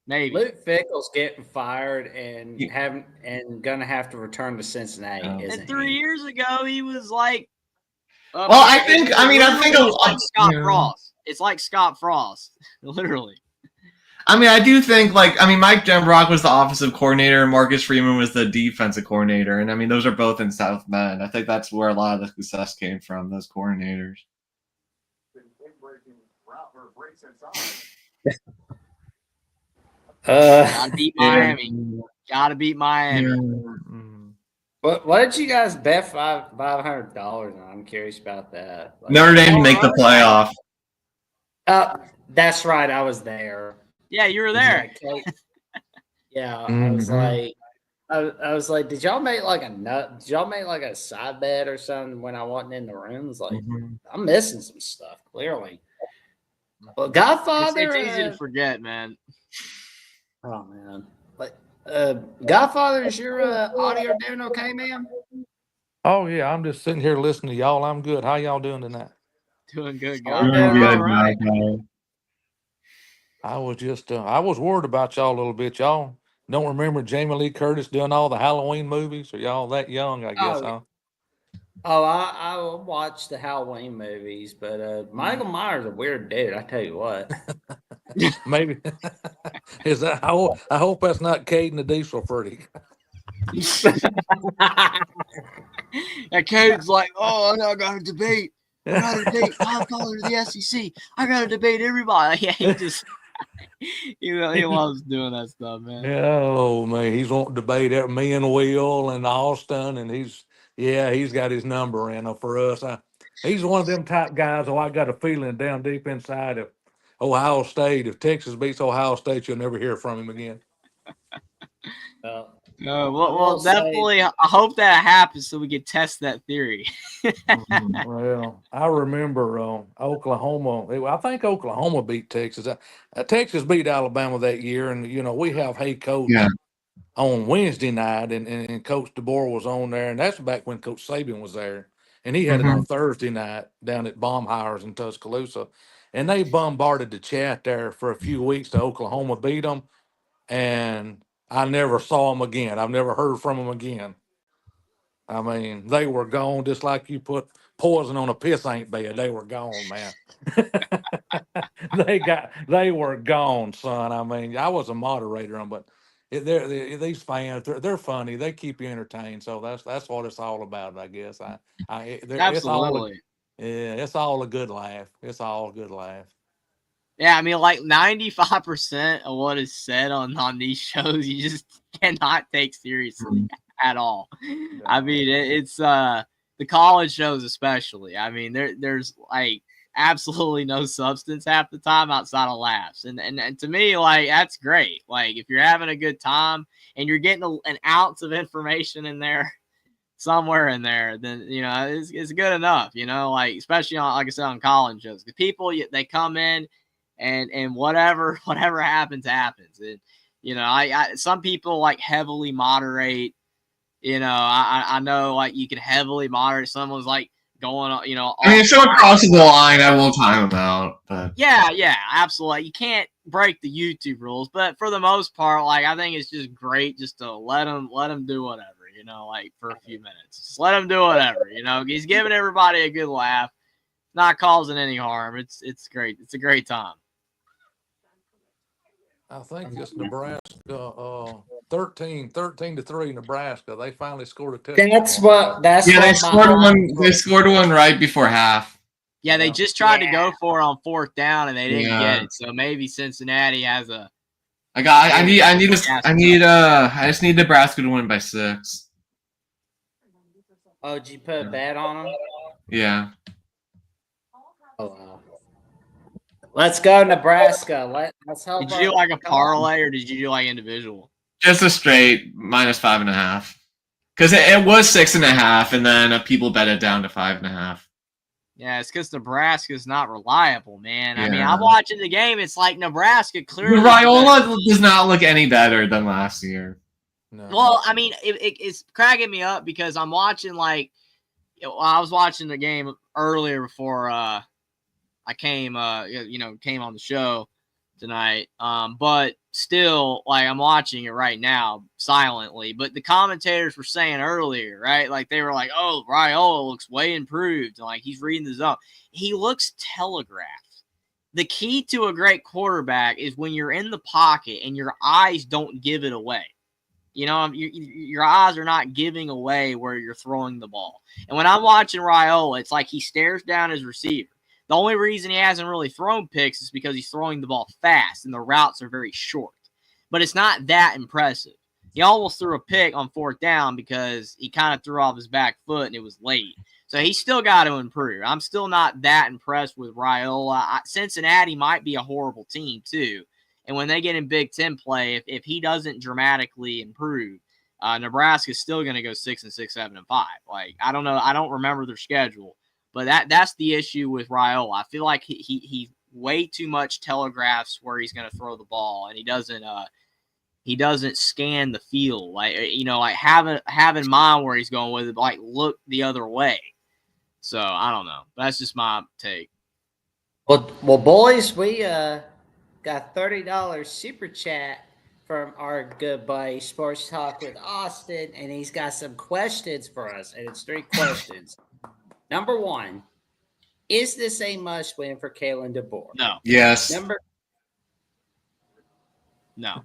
Maybe Luke Fickell's getting fired and gonna have to return to Cincinnati. And 3 years ago, he was like. Well, I think like Scott Frost. It's like Scott Frost, literally. I mean, I do think Mike Denbrock was the offensive coordinator and Marcus Freeman was the defensive coordinator, and I mean those are both in South Bend. I think that's where a lot of the success came from, those coordinators. Gotta beat Miami. Gotta beat Miami. Yeah. What did you guys bet $500 on? I'm curious about that. Notre Dame to make the playoff. That's right. I was there. Yeah, you were there. Yeah, I was like, did y'all make like a side bet or something when I wasn't in the room? It's like I'm missing some stuff, clearly. Well, Godfather, it's easy to forget, man. Oh man. Godfather, is your audio doing okay, man? Oh yeah, I'm just sitting here listening to y'all. I'm good. How y'all doing tonight? Doing good, God. Doing good, right. I was just I was worried about y'all a little bit. Y'all don't remember Jamie Lee Curtis doing all the Halloween movies? Or y'all that young, I guess, huh? Oh, I watched the Halloween movies, but Michael Myers is a weird dude. I tell you what. Maybe is that? I hope that's not Caden the Diesel Freak. And Caden's like, oh, I got to debate. I got to debate Godfather of the SEC. I got to debate everybody. Yeah, he just he loves doing that stuff, man. Oh man, he's wanting to debate me and Will and Austin, and he's got his number in for us. He's one of them type guys. I got a feeling down deep inside of Ohio State, if Texas beats Ohio State, you'll never hear from him again. Well, definitely. I hope that happens so we can test that theory. Well, I remember Oklahoma. I think Oklahoma beat Texas. Texas beat Alabama that year, and we have Coach on Wednesday night, and Coach DeBoer was on there, and that's back when Coach Saban was there, and he had it on Thursday night down at Baumhauer's in Tuscaloosa. And they bombarded the chat there for a few weeks to Oklahoma beat them. And I never saw them again. I've never heard from them again. I mean, they were gone just like you put poison on a piss ain't bed. They were gone, man. They were gone, son. I mean, I was a moderator on, but these fans, they're funny. They keep you entertained. So that's what it's all about, I guess. It's all, Absolutely. yeah, it's all a good laugh. It's all a good laugh. Yeah, I mean, like 95% of what is said on these shows, you just cannot take seriously at all. I mean, it's the college shows especially. I mean, there's like absolutely no substance half the time outside of laughs, and to me, like that's great. Like if you're having a good time and you're getting an ounce of information in there, somewhere in there, then it's good enough. Like especially on, like I said, on college shows, the people they come in and whatever happens. And I some people like heavily moderate. I know like you can heavily moderate. Someone's like going on, I mean, if someone crosses the line, I will time them out. But yeah, absolutely. You can't break the YouTube rules, but for the most part, like I think it's just great just to let them do whatever. Like for a few minutes, just let him do whatever. He's giving everybody a good laugh, not causing any harm. It's great. It's a great time. I think it's Nebraska, 13-3 Nebraska. They finally scored a touchdown. They scored one. They scored one right before half. Yeah, they just tried to go for it on 4th down and they didn't get it. So maybe Cincinnati has a. I just need Nebraska to win by 6. Oh, did you put a bet on them? Yeah. Oh, wow. Let's go, Nebraska. Let's help. Did you do like a parlay or did you do like individual? Just a straight -5.5. Because it was 6.5, and then people bet it down to 5.5. Yeah, it's because Nebraska's not reliable, man. Yeah. I mean, I'm watching the game. It's like Nebraska clearly. Raiola does not look any better than last year. No. Well, I mean, it's cracking me up because I'm watching I was watching the game earlier before I came on the show tonight. But still, like I'm watching it right now silently. But the commentators were saying earlier, right? Like they were like, "Oh, Raiola looks way improved. Like he's reading the zone. He looks telegraphed." The key to a great quarterback is when you're in the pocket and your eyes don't give it away. Your eyes are not giving away where you're throwing the ball. And when I'm watching Raiola, it's like he stares down his receiver. The only reason he hasn't really thrown picks is because he's throwing the ball fast and the routes are very short. But it's not that impressive. He almost threw a pick on 4th down because he kind of threw off his back foot and it was late. So he's still got to improve. I'm still not that impressed with Raiola. Cincinnati might be a horrible team too. And when they get in Big Ten play, if he doesn't dramatically improve, Nebraska's still going to go 6-6, 7-5. Like I don't know, I don't remember their schedule, but that's the issue with Raiola. I feel like he way too much telegraphs where he's going to throw the ball, and he doesn't scan the field. Like like have in mind where he's going with it, like look the other way. So I don't know. That's just my take. Well, boys, we got $30 super chat from our good buddy Sports Talk with Austin, and he's got some questions for us, and it's 3 questions. Number 1, is this a must win for Kalen DeBoer? No. Yes. No.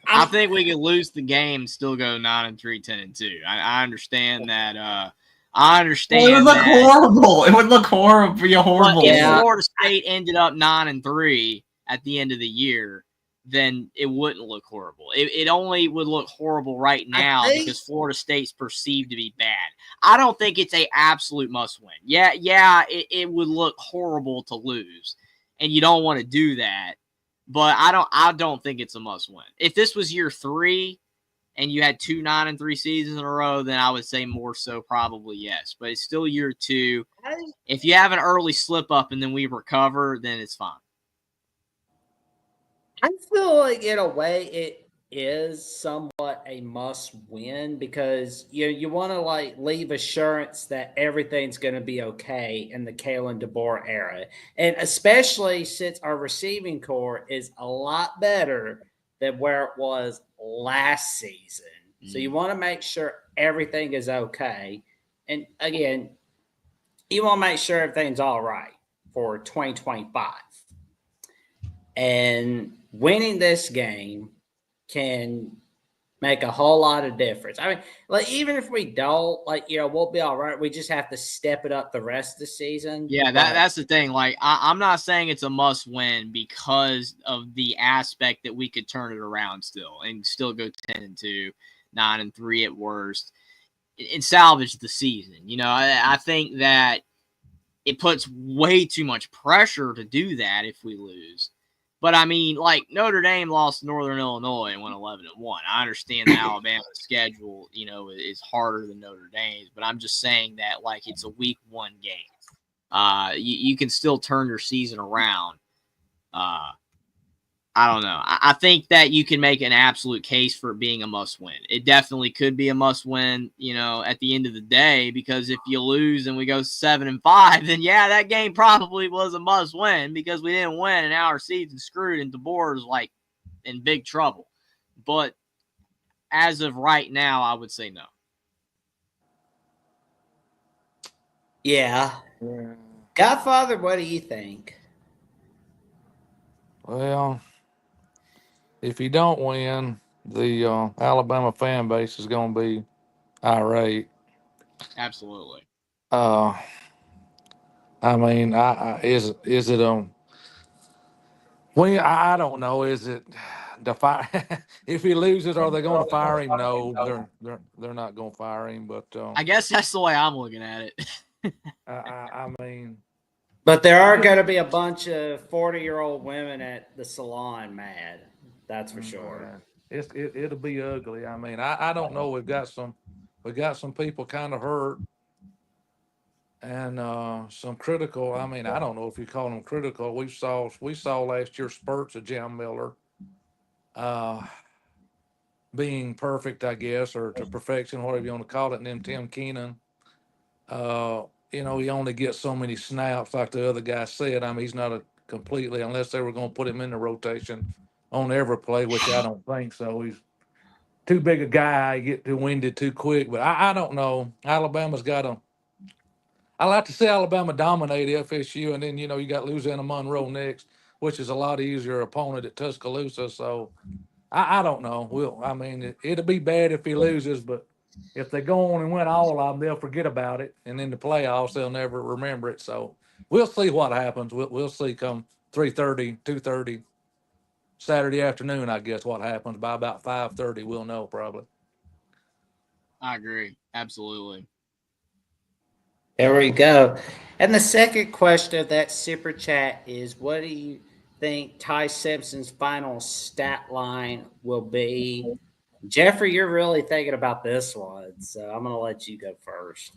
I think we could lose the game and still go 9-3, 10-2. I understand that. I understand. It would look horrible. It would look horrible. Be a horrible. But if Florida State ended up 9-3 at the end of the year, then it wouldn't look horrible. It only would look horrible right now because Florida State's perceived to be bad. I don't think it's a absolute must win. Yeah, it would look horrible to lose, and you don't want to do that. But I don't think it's a must win. If this was year 3 and you had 2 9-3 seasons in a row, then I would say more so probably yes. But it's still year 2. If you have an early slip up and then we recover, then it's fine. I feel like in a way it is somewhat a must win because you want to like leave assurance that everything's going to be okay in the Kalen DeBoer era, and especially since our receiving core is a lot better than where it was last season. So you want to make sure everything is okay. And again, you want to make sure everything's all right for 2025. And winning this game can make a whole lot of difference. I mean, like even if we don't, like, we'll be all right. We just have to step it up the rest of the season. Yeah, that's the thing. Like, I'm not saying it's a must win because of the aspect that we could turn it around still and still go 10-2, 9-3 at worst, and salvage the season. I think that it puts way too much pressure to do that if we lose. But I mean, like Notre Dame lost to Northern Illinois and went 11-1. I understand that Alabama's schedule, is harder than Notre Dame's, but I'm just saying that like it's a week 1 game. You can still turn your season around. I don't know. I think that you can make an absolute case for it being a must win. It definitely could be a must win, at the end of the day, because if you lose and we go 7-5, then yeah, that game probably was a must win because we didn't win and now our season's screwed and DeBoer is like in big trouble. But as of right now, I would say no. Yeah. Godfather, what do you think? Well, if you don't win, the Alabama fan base is going to be irate. Absolutely. I mean, is it well, I don't know. Is it the fire? If he loses, are they going to fire him? No, they're not going to fire him. But I guess that's the way I'm looking at it. I mean, but there are going to be a bunch of 40-year-old women at the salon mad. That's for sure. It'll be ugly. I mean, I don't know. We got some people kind of hurt. And some critical. I mean, I don't know if you call them critical. We saw last year spurts of Jam Miller, being perfect, I guess, or to perfection, whatever you want to call it. And then Tim Keenan, he only gets so many snaps, like the other guy said. I mean, he's not a completely, unless they were going to put him in the rotation on every play, which I don't think so. He's too big a guy, get too winded too quick. But I don't know. Alabama's got a. I like to see Alabama dominate FSU, and then you got Louisiana Monroe next, which is a lot easier opponent at Tuscaloosa. So I don't know. I mean, it'll be bad if he loses, but if they go on and win all of them, they'll forget about it, and in the playoffs they'll never remember it. So we'll see what happens. We'll see come 3:30, 2:30 Saturday afternoon. I guess what happens by about 5:30, we'll know probably. I agree. Absolutely. There we go. And the second question of that super chat is, what do you think Ty Simpson's final stat line will be? Jeffrey, you're really thinking about this one, so I'm going to let you go first.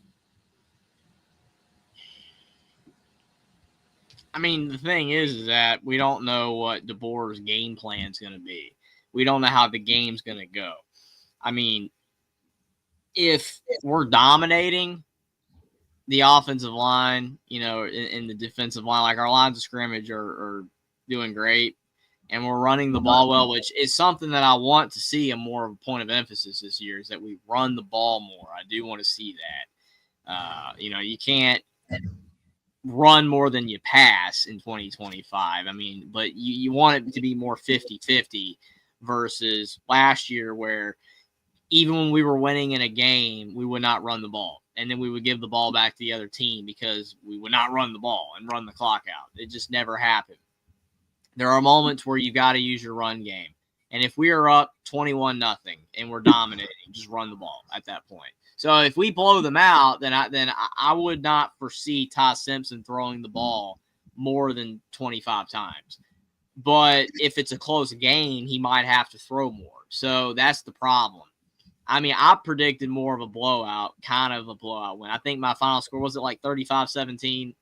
I mean, the thing is that we don't know what DeBoer's game plan is going to be. We don't know how the game's going to go. I mean, if we're dominating the offensive line, in the defensive line, like our lines of scrimmage are doing great, and we're running the ball well, which is something that I want to see a more of a point of emphasis this year, is that we run the ball more. I do want to see that. You can't run more than you pass in 2025. I mean, but you want it to be more 50-50 versus last year where even when we were winning in a game, we would not run the ball. And then we would give the ball back to the other team because we would not run the ball and run the clock out. It just never happened. There are moments where you've got to use your run game. And if we are up 21-0 and we're dominating, just run the ball at that point. So if we blow them out, then I would not foresee Ty Simpson throwing the ball more than 25 times. But if it's a close game, he might have to throw more. So that's the problem. I mean, I predicted more of a blowout, kind of a blowout win. I think my final score, was it like 35-17,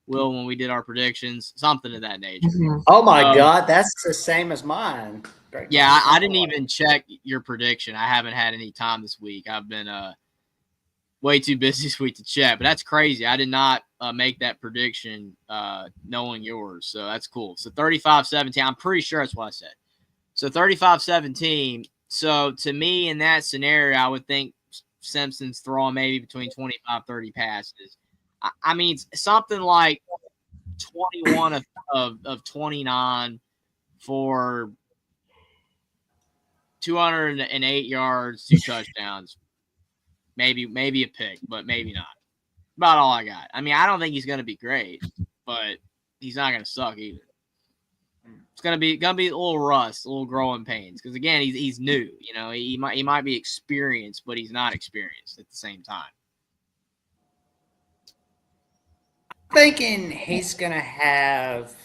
Will, when we did our predictions? Something of that nature. Oh, my God. That's the same as mine. Great. Yeah, I didn't even check your prediction. I haven't had any time this week. I've been way too busy this week to check. But that's crazy. I did not make that prediction knowing yours. So that's cool. So 35-17, I'm pretty sure that's what I said. So 35-17, So to me, in that scenario, I would think Simpson's throwing maybe between 25, 30 passes. I mean, something like 21 of 29 for 208 yards, 2 touchdowns, maybe a pick, but maybe not. About all I got. I mean, I don't think he's going to be great, but he's not going to suck either. It's gonna be a little rust, a little growing pains, because again, he's new. You know, he might be experienced, but he's not experienced at the same time. Thinking he's gonna have,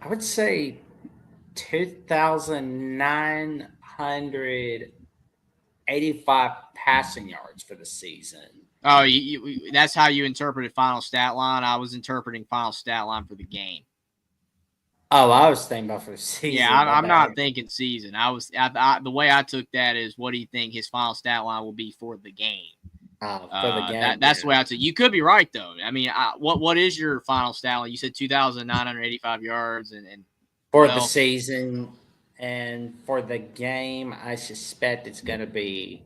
I would say, 2,985 passing yards for the season. Oh, that's how you interpreted final stat line. I was interpreting final stat line for the game. Oh, I was thinking about for the season. Yeah, I'm not thinking season. The way I took that is, what do you think his final stat line will be for the game? For the game. That's the way I took. You could be right though. I mean, what is your final stat line? You said 2,985 yards and for the season, and for the game, I suspect it's going to be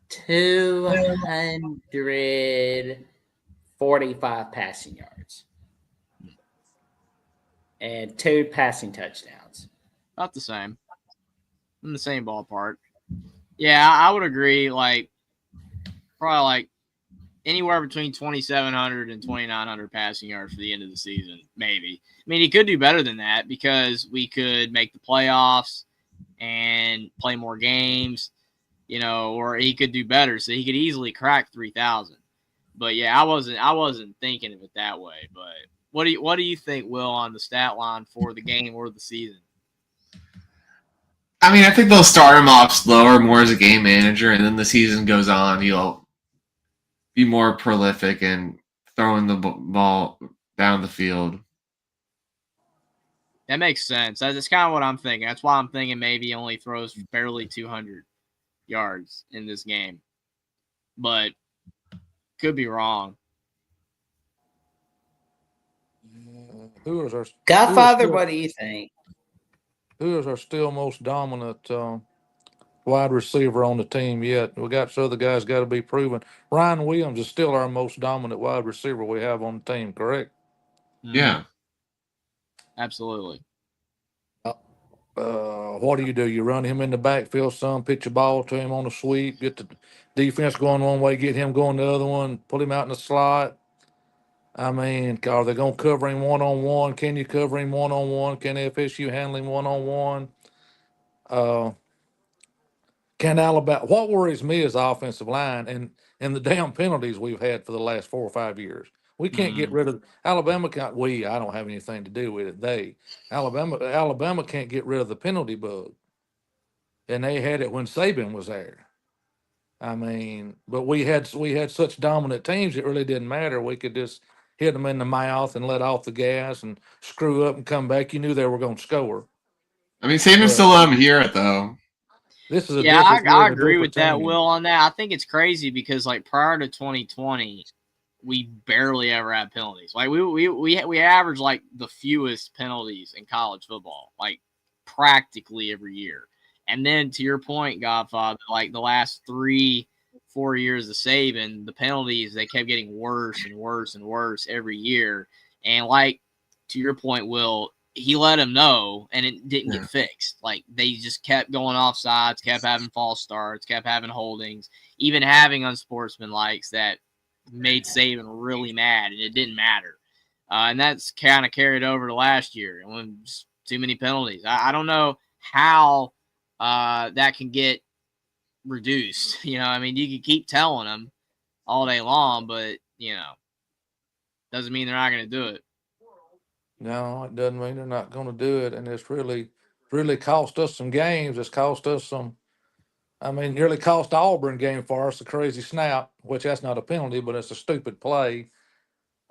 245 passing yards and 2 passing touchdowns. About the same. In the same ballpark. Yeah, I would agree. Like, probably like anywhere between 2,700 and 2,900 passing yards for the end of the season, maybe. I mean, he could do better than that because we could make the playoffs and play more games, you know, or he could do better. So he could easily crack 3,000. But yeah, I wasn't thinking of it that way. But what do you think, Will, on the stat line for the game or the season? I mean, I think they'll start him off slower, more as a game manager, and then the season goes on, he'll be more prolific and throwing the ball down the field. That makes sense. That's kind of what I'm thinking. That's why I'm thinking maybe he only throws barely 200 yards in this game. But could be wrong. Who is our Godfather? What do you think? Who is our still most dominant wide receiver on the team yet? We got some other guys got to be proven. Ryan Williams is still our most dominant wide receiver we have on the team, correct? Yeah. Absolutely. What do? You run him in the backfield some, pitch a ball to him on a sweep, get the defense going one way, get him going the other one, pull him out in the slot. I mean, are they going to cover him one-on-one? Can you cover him one-on-one? Can FSU handle him one-on-one? Can Alabama? What worries me is the offensive line and the damn penalties we've had for the last 4 or 5 years. We can't get rid of Alabama. Can't we? I don't have anything to do with it. Alabama can't get rid of the penalty bug, and they had it when Saban was there. I mean, but we had such dominant teams, it really didn't matter. We could just hit them in the mouth and let off the gas and screw up and come back. You knew they were going to score. I mean, Saban still let him hear it though. This is I agree with that, Will, on that. I think it's crazy because like prior to 2020, we barely ever had penalties. Like we average like the fewest penalties in college football, like practically every year. And then to your point, Godfather, like the last 3-4 years of Saban, the penalties, they kept getting worse and worse and worse every year. And like to your point, Will, he let him know, and it didn't get fixed. Like they just kept going off sides, kept having false starts, kept having holdings, even having unsportsmanlikes that made Saban really mad, and it didn't matter. And that's kind of carried over to last year, and when just too many penalties. I don't know how that can get reduced. You know, I mean, you can keep telling them all day long, but you know, doesn't mean they're not going to do it. No, it doesn't mean they're not going to do it, and it's really cost us some games. It's cost us some. I mean, nearly cost Auburn game for us, a crazy snap, which that's not a penalty, but it's a stupid play.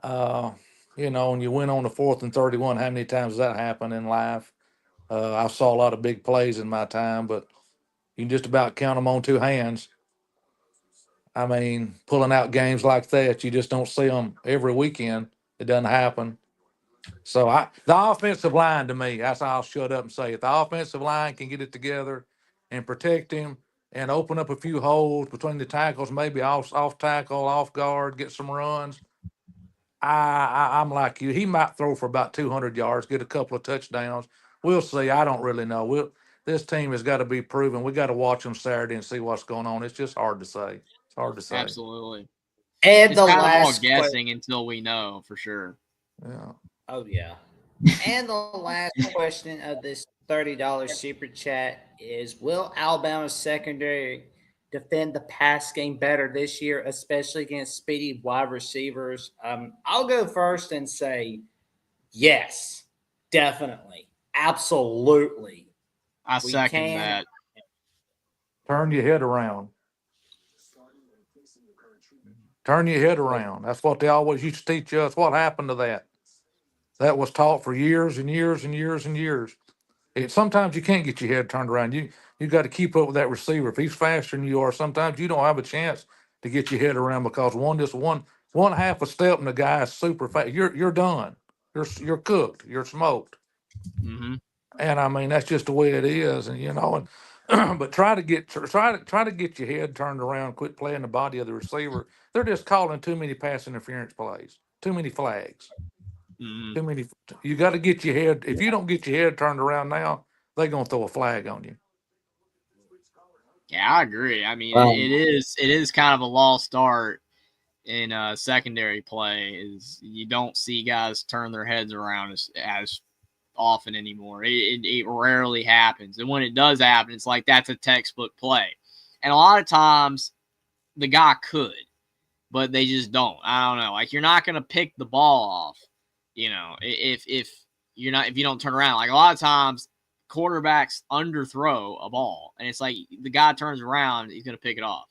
You know, and you win on the 4th and 31. How many times does that happen in life? I saw a lot of big plays in my time, but you can just about count them on 2 hands. I mean, pulling out games like that, you just don't see them every weekend. It doesn't happen. So the offensive line to me, that's how I'll shut up and say it. The offensive line can get it together and protect him and open up a few holes between the tackles, maybe off tackle, off guard, get some runs. I'm like you. He might throw for about 200 yards, get a couple of touchdowns. We'll see. I don't really know. This team has got to be proven. We got to watch them Saturday and see what's going on. It's just hard to say. It's hard to say. Absolutely. And It's the kind of all last guessing until we know for sure. Yeah. Oh yeah. And the last question of this $30 super chat is: will Alabama's secondary defend the pass game better this year, especially against speedy wide receivers? I'll go first and say yes, definitely, absolutely. I We second can. that. Turn your head around. Turn your head around. That's what they always used to teach us. What happened to that? That was taught for years and years and years and years. Sometimes you can't get your head turned around. You got to keep up with that receiver. If he's faster than you are, sometimes you don't have a chance to get your head around because one half a step and the guy is super fast. You're done. You're cooked. You're smoked. Mm-hmm. And I mean that's just the way it is. And and but try to get your head turned around. Quit playing the body of the receiver. They're just calling too many pass interference plays. Too many flags. Mm-hmm. Too many. You got to get your head. If you don't get your head turned around now, they're gonna throw a flag on you. Yeah, I agree. I mean, it is kind of a lost art in secondary play. Is you don't see guys turn their heads around as often anymore. It rarely happens, and when it does happen, it's like that's a textbook play. And a lot of times, the guy could, but they just don't. I don't know. Like you're not gonna pick the ball off, if you don't turn around. Like a lot of times, quarterbacks underthrow a ball, and it's like the guy turns around, he's gonna pick it off.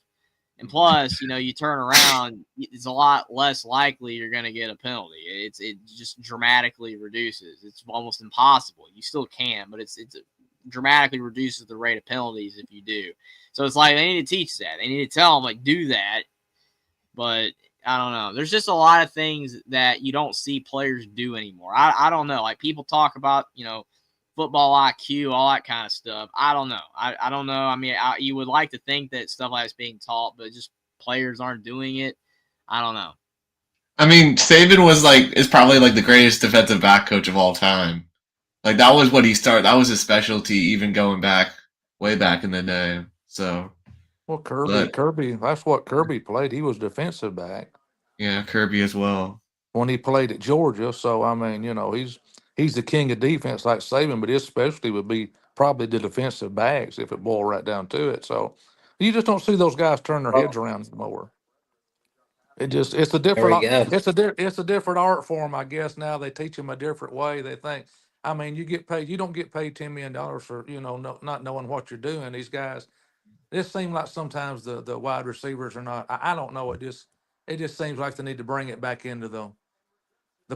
And plus, you turn around, it's a lot less likely you're going to get a penalty. It just dramatically reduces. It's almost impossible. You still can, but it dramatically reduces the rate of penalties if you do. So it's like they need to teach that. They need to tell them, like, do that. But I don't know. There's just a lot of things that you don't see players do anymore. I don't know. Like people talk about, football IQ, all that kind of stuff. I don't know. I don't know. I mean, you would like to think that stuff like that's being taught, but just players aren't doing it. I don't know. I mean, Saban is probably like the greatest defensive back coach of all time. Like that was what he started. That was his specialty, even going back way back in the day. So, Well, Kirby, that's what Kirby played. He was defensive back. Yeah, Kirby as well. When he played at Georgia. So I mean, he's the king of defense like Saban, but his specialty would be probably the defensive backs if it boiled right down to it. So you just don't see those guys turn their heads around more. It's a There we different go. it's a different art form, I guess. Now they teach them a different way. They think, I mean, you don't get paid $10 million for not knowing what you're doing. These guys, this seems like sometimes the wide receivers are not. I don't know. It just seems like they need to bring it back into the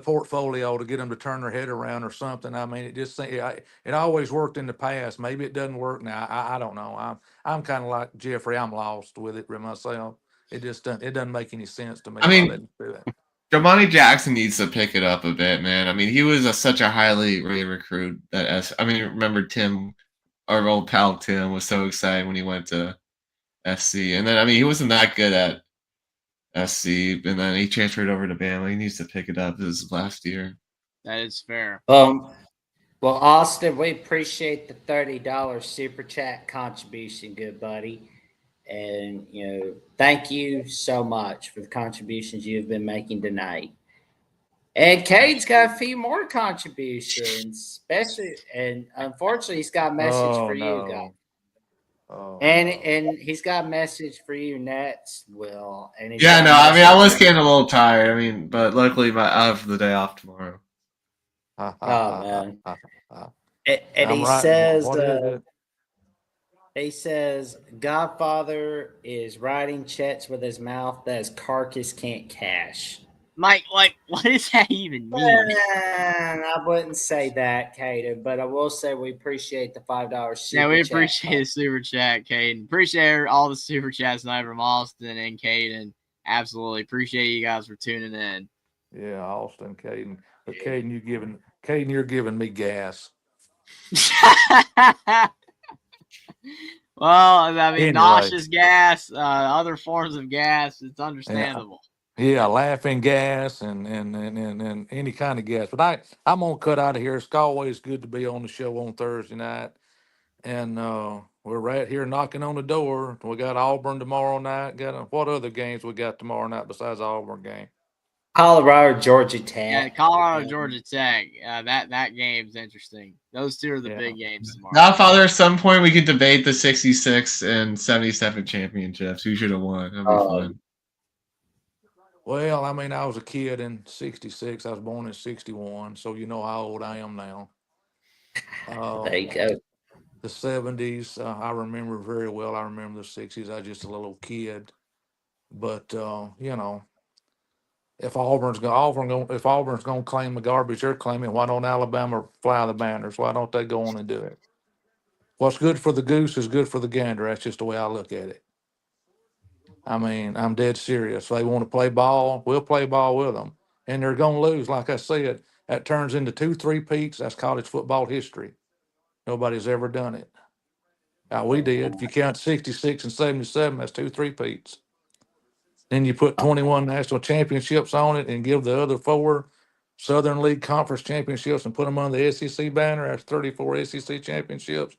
portfolio to get them to turn their head around or something. I mean, it always worked in the past. Maybe it doesn't work now. I don't know. I'm kind of like Jeffrey. I'm lost with it myself. It just doesn't make any sense to me. I why mean, they do that. Jamani Jackson needs to pick it up a bit, man. I mean, he was such a highly rated recruit remember Tim, our old pal Tim, was so excited when he went to SC, and then I mean, he wasn't that good at SC, and then he transferred over to Bama. He needs to pick it up this last year. That is fair. Well, Austin, we appreciate the $30 super chat contribution, good buddy. And, thank you so much for the contributions you've been making tonight. And Cade's got a few more contributions, and unfortunately, he's got a message for you guys. And he's got a message for you next, Will. And I was getting a little tired. I mean, but luckily I have the day off tomorrow. Oh man! And he says, Godfather is writing checks with his mouth that his carcass can't cash. Mike, like, what does that even mean? I wouldn't say that, Caden, but I will say we appreciate the $5 super chat. Yeah, we appreciate the super chat, Caden. Appreciate all the super chats tonight from Austin and Caden. Absolutely. Appreciate you guys for tuning in. Yeah, Austin, Caden. But Caden, you're giving me gas. Well, I mean, Anyway. nauseous gas, other forms of gas. It's understandable. Yeah, laughing gas and any kind of gas. But I'm gonna cut out of here. It's always good to be on the show on Thursday night. And we're right here knocking on the door. We got Auburn tomorrow night. What other games we got tomorrow night besides the Auburn game? Colorado, Georgia Tech. Yeah, Colorado, Georgia Tech. That game's interesting. Those two are the big games tomorrow. Now, Father, at some point we could debate the 66 and 77 championships. Who should have won? That'd be fun. Well, I mean, I was a kid in '66. I was born in '61, so you know how old I am now. There you go. The '70s, I remember very well. I remember the '60s. I was just a little kid, but you know, if Auburn's gonna claim the garbage they're claiming, why don't Alabama fly the banners? Why don't they go on and do it? What's good for the goose is good for the gander. That's just the way I look at it. I mean, I'm dead serious. They want to play ball, we'll play ball with them. And they're going to lose. Like I said, that turns into 2 3-peats. That's college football history. Nobody's ever done it. We did. If you count 66 and 77, that's 2 3-peats. Then you put 21 national championships on it and give the other 4 Southern League Conference championships and put them under the SEC banner. That's 34 SEC championships.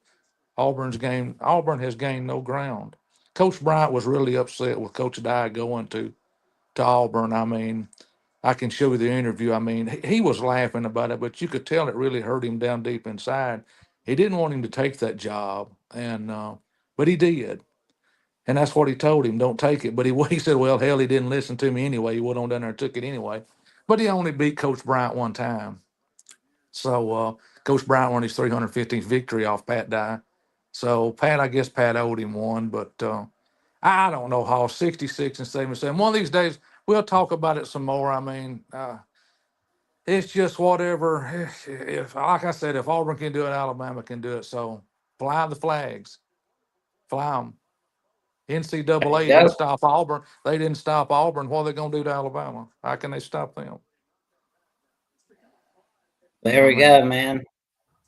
Auburn has gained no ground. Coach Bryant was really upset with Coach Dye going to Auburn. I mean, I can show you the interview. I mean, he was laughing about it, but you could tell it really hurt him down deep inside. He didn't want him to take that job, and but he did. And that's what he told him, don't take it. But he said, well, hell, he didn't listen to me anyway. He went on down there and took it anyway. But he only beat Coach Bryant one time. So Coach Bryant won his 315th victory off Pat Dye. So I guess Pat owed him one, but I don't know how 66 and 77. One of these days we'll talk about it some more. I mean, it's just whatever. If like I said, if Auburn can do it, Alabama can do it. So fly the flags, fly them. NCAA didn't stop Auburn. They didn't stop Auburn. What are they going to do to Alabama? How can they stop them? There we go, man.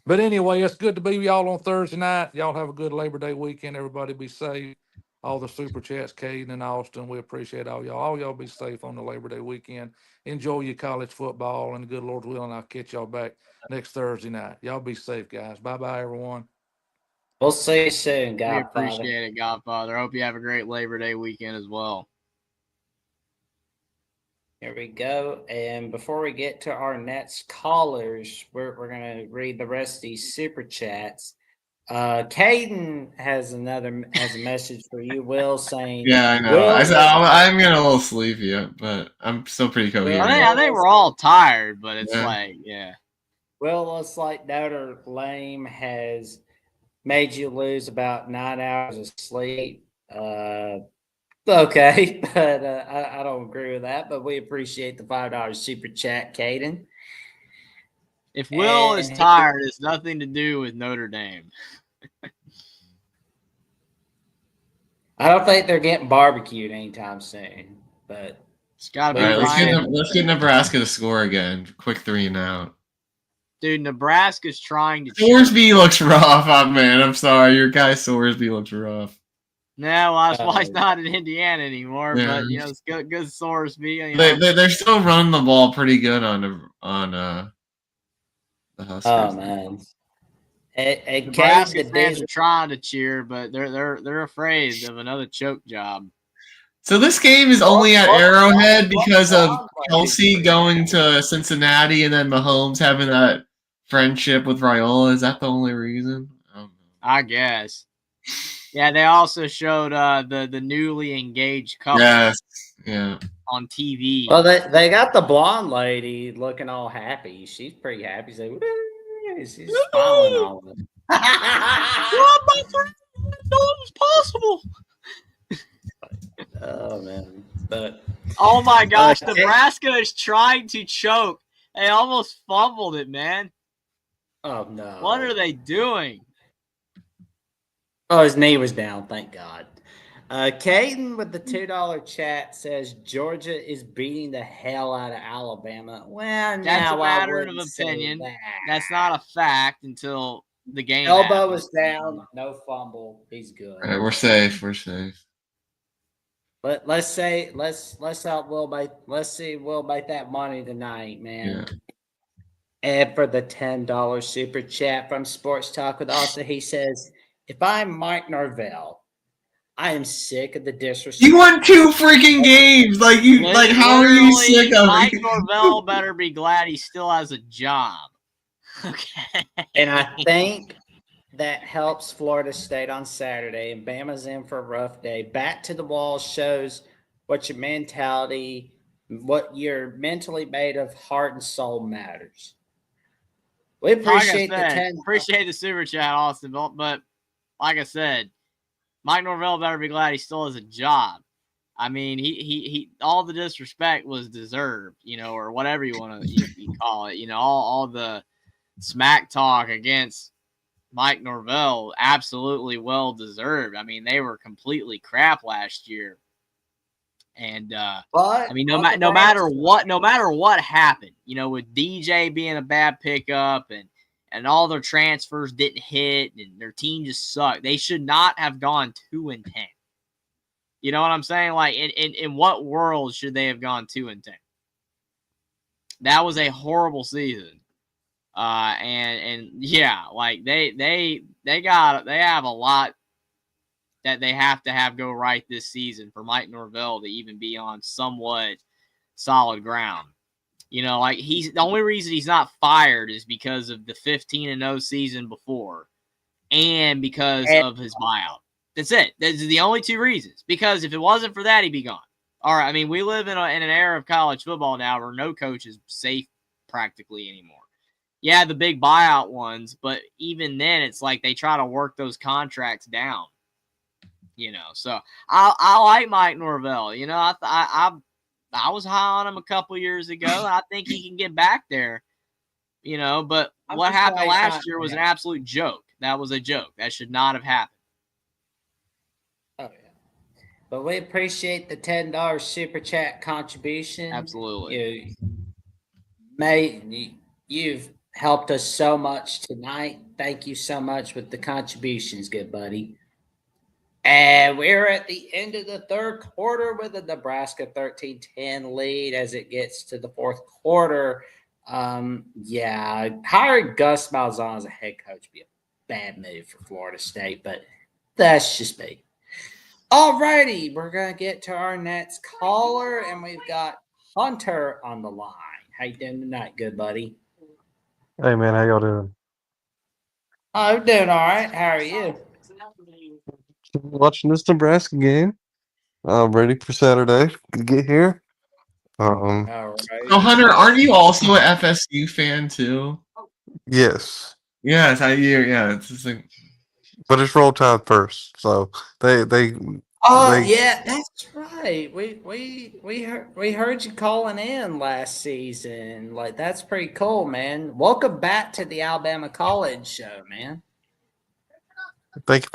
But anyway, it's good to be with y'all on Thursday night. Y'all have a good Labor Day weekend. Everybody be safe. All the super chats, Caden and Austin, we appreciate all y'all. All y'all be safe on the Labor Day weekend. Enjoy your college football, and good Lord's willing, I'll catch y'all back next Thursday night. Y'all be safe, guys. Bye-bye, everyone. We'll see you soon, Godfather. We appreciate it, Godfather. Hope you have a great Labor Day weekend as well. Here we go. And before we get to our next callers, we're going to read the rest of these super chats. Caden has a message for you, Will, saying, Yeah, I know. I'm getting a little sleepy, but I'm still pretty coherent. I think we're all tired, but it's yeah. Will, looks like Notre Dame has made you lose about 9 hours of sleep. Okay, but I don't agree with that, but we appreciate the $5 super chat, Caden. If Will is tired, it's nothing to do with Notre Dame. I don't think they're getting barbecued anytime soon, but it's got to be. Let's get Nebraska to score again. Quick 3 and out. Dude, Nebraska's trying to. Sorsby looks rough, man. I'm sorry, your guy Sorsby looks rough. No, well, that's why he's not in Indiana anymore. Yeah. But it's good Sorsby. They're still running the ball pretty good on the Huskers. Oh man. Nebraska fans are trying to cheer, but they're afraid of another choke job. So this game is only at Arrowhead because of Kelsey going to Cincinnati and then Mahomes having that friendship with Raiola. Is that the only reason? I guess. Yeah, they also showed the newly engaged couple. Yes. Yeah. On TV. Well, they got the blonde lady looking all happy. She's pretty happy. She's smiling all of it. My friend, no it was possible. Oh man! But oh my gosh, Nebraska is trying to choke. They almost fumbled it, man. Oh no! What are they doing? Oh, his knee was down. Thank God. Caden with the $2 chat says Georgia is beating the hell out of Alabama. Well, That's a now I matter of wouldn't say opinion. that. That's not a fact until the game Elbow happens. was down, no fumble. He's good. All right, we're safe. We're safe. Let's see Will make that money tonight, man. Yeah. And for the $10 super chat from Sports Talk with Austin, he says, "If I'm Mike Norvell, I am sick of the disrespect." You won 2 freaking games. Like how are you sick of Mike it? Norvell better be glad he still has a job. Okay. And I think that helps Florida State on Saturday, and Bama's in for a rough day. Back to the wall shows what your mentality, what you're mentally made of, heart and soul matters. We appreciate like I said, the 10. appreciate the super chat, Austin. But like I said, Mike Norvell better be glad he still has a job. I mean, he all the disrespect was deserved, or whatever you want to you call it. All the smack talk against Mike Norvell, absolutely well deserved. I mean, they were completely crap last year. And But I mean, no matter what happened, with DJ being a bad pickup and all their transfers didn't hit and their team just sucked, they should not have gone 2-10. You know what I'm saying? Like, in what world should they have gone 2-10? That was a horrible season. And yeah, like they have a lot that they have to have go right this season for Mike Norvell to even be on somewhat solid ground. Like the only reason he's not fired is because of the 15-0 season before and because of his buyout. That's it. Those are the only 2 reasons. Because if it wasn't for that, he'd be gone. All right. I mean, we live in an era of college football now where no coach is safe practically anymore. Yeah, the big buyout ones, but even then, it's like they try to work those contracts down. So I like Mike Norvell. I was high on him a couple years ago, and I think he can get back there. But what happened last year was an absolute joke. That was a joke. That should not have happened. Oh yeah, but we appreciate the $10 super chat contribution. Absolutely, you've helped us so much tonight. Thank you so much with the contributions, good buddy. And we're at the end of the third quarter with a Nebraska 13-10 lead as it gets to the fourth quarter. Yeah, hiring Gus Malzahn as a head coach would be a bad move for Florida State, but that's just me. All righty, we're going to get to our next caller, and we've got Hunter on the line. How you doing tonight, good buddy? Hey, man, how y'all doing? I'm doing all right. How are you? Watching this Nebraska game. I'm ready for Saturday to get here. All right. Oh, Hunter, aren't you also an FSU fan too? Yes. Yes, it's just like. But it's roll tide first, so they. Oh yeah, that's right. We heard you calling in last season. Like that's pretty cool, man. Welcome back to the Alabama College Show, man. Thank you,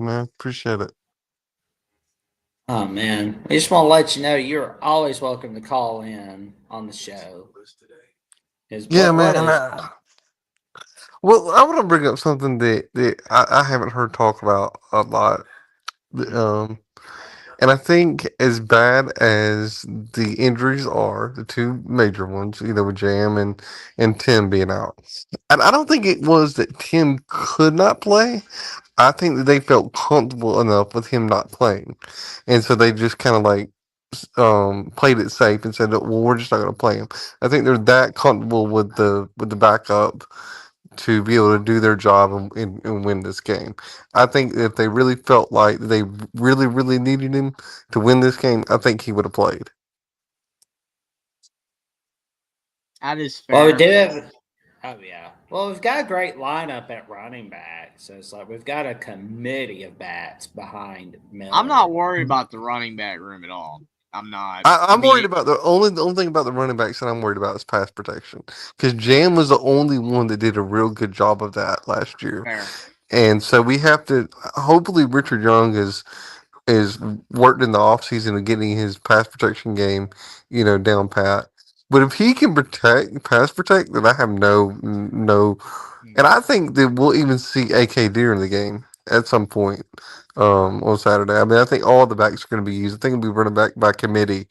man. Appreciate it. Oh man, we just want to let you know you're always welcome to call in on the show. Yeah, man. Well, I want to bring up something that I haven't heard talk about a lot. And I think as bad as the injuries are, the 2 major ones, with Jam and Tim being out, and I don't think it was that Tim could not play. I think that they felt comfortable enough with him not playing, and so they just kind of like played it safe and said, "Well, we're just not going to play him." I think they're that comfortable with the backup to be able to do their job and win this game. I think if they really felt like they really, really needed him to win this game, I think he would have played. That is fair. Well, we do have. Oh yeah. Well, we've got a great lineup at running back, so it's like we've got a committee of bats behind Miller. I'm not worried about the running back room at all. I'm not. I'm worried about the only thing about the running backs that I'm worried about is pass protection, because Jam was the only one that did a real good job of that last year. Fair. And so we have to. Hopefully, Richard Young is is worked in the offseason of getting his pass protection game, down pat. But if he can pass protect, then I have no, and I think that we'll even see AK during the game at some point on Saturday. I mean, I think all the backs are going to be used. I think it'll be running back by committee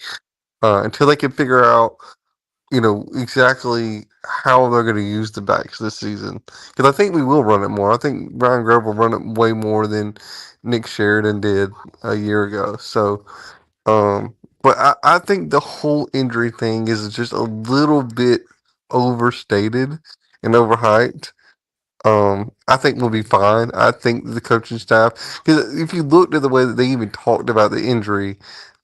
until they can figure out, exactly how they're going to use the backs this season. Because I think we will run it more. I think Brian Grove will run it way more than Nick Sheridan did a year ago. So, but I think the whole injury thing is just a little bit overstated and overhyped. I think we'll be fine. I think the coaching staff, because if you looked at the way that they even talked about the injury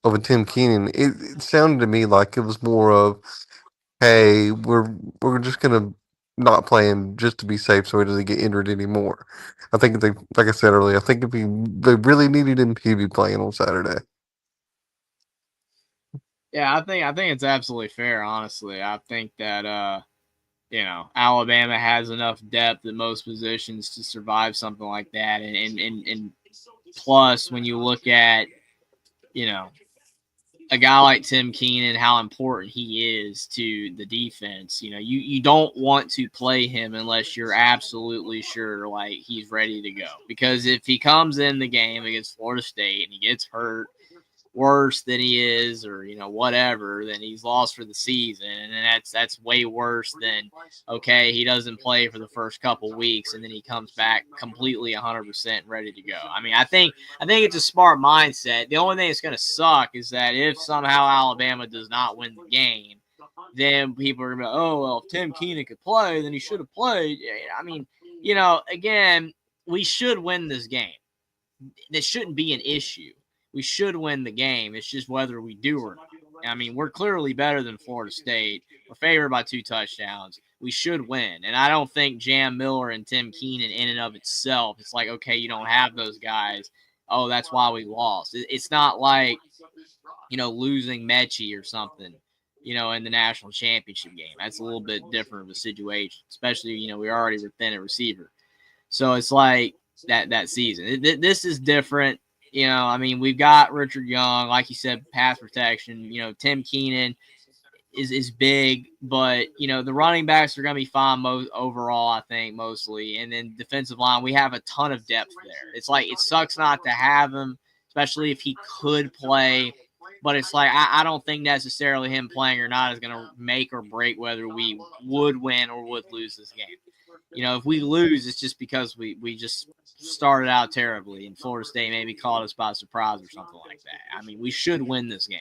of a Tim Keenan, it sounded to me like it was more of, hey, we're just gonna not play him just to be safe so he doesn't get injured anymore. I think they, like I said earlier, I think if they really needed him, he'd be playing on Saturday. Yeah, I think it's absolutely fair. Honestly, I think that Alabama has enough depth at most positions to survive something like that, and plus when you look at a guy like Tim Keenan, how important he is to the defense. You don't want to play him unless you're absolutely sure like he's ready to go. Because if he comes in the game against Florida State and he gets hurt worse than he is, or whatever, then he's lost for the season, and that's way worse than okay, he doesn't play for the first couple weeks and then he comes back completely 100% ready to go. I mean, I think it's a smart mindset. The only thing that's going to suck is that if somehow Alabama does not win the game, then people are going to be, oh well, if Tim Keenan could play, then he should have played. I mean, again, we should win this game. This shouldn't be an issue. We should win the game. It's just whether we do or not. I mean, we're clearly better than Florida State. We're favored by 2 touchdowns. We should win. And I don't think Jam Miller and Tim Keenan in and of itself, it's like, okay, you don't have those guys. Oh, that's why we lost. It's not like, losing Mechie or something, in the national championship game. That's a little bit different of a situation, especially, we already were thin at receiver. So it's like that season. This is different. I mean, we've got Richard Young, like you said, pass protection. Tim Keenan is big, but the running backs are going to be fine overall, I think, mostly. And then defensive line, we have a ton of depth there. It's like it sucks not to have him, especially if he could play. But it's like I don't think necessarily him playing or not is going to make or break whether we would win or would lose this game. If we lose, it's just because we just started out terribly and Florida State maybe caught us by surprise or something like that. I mean, we should win this game.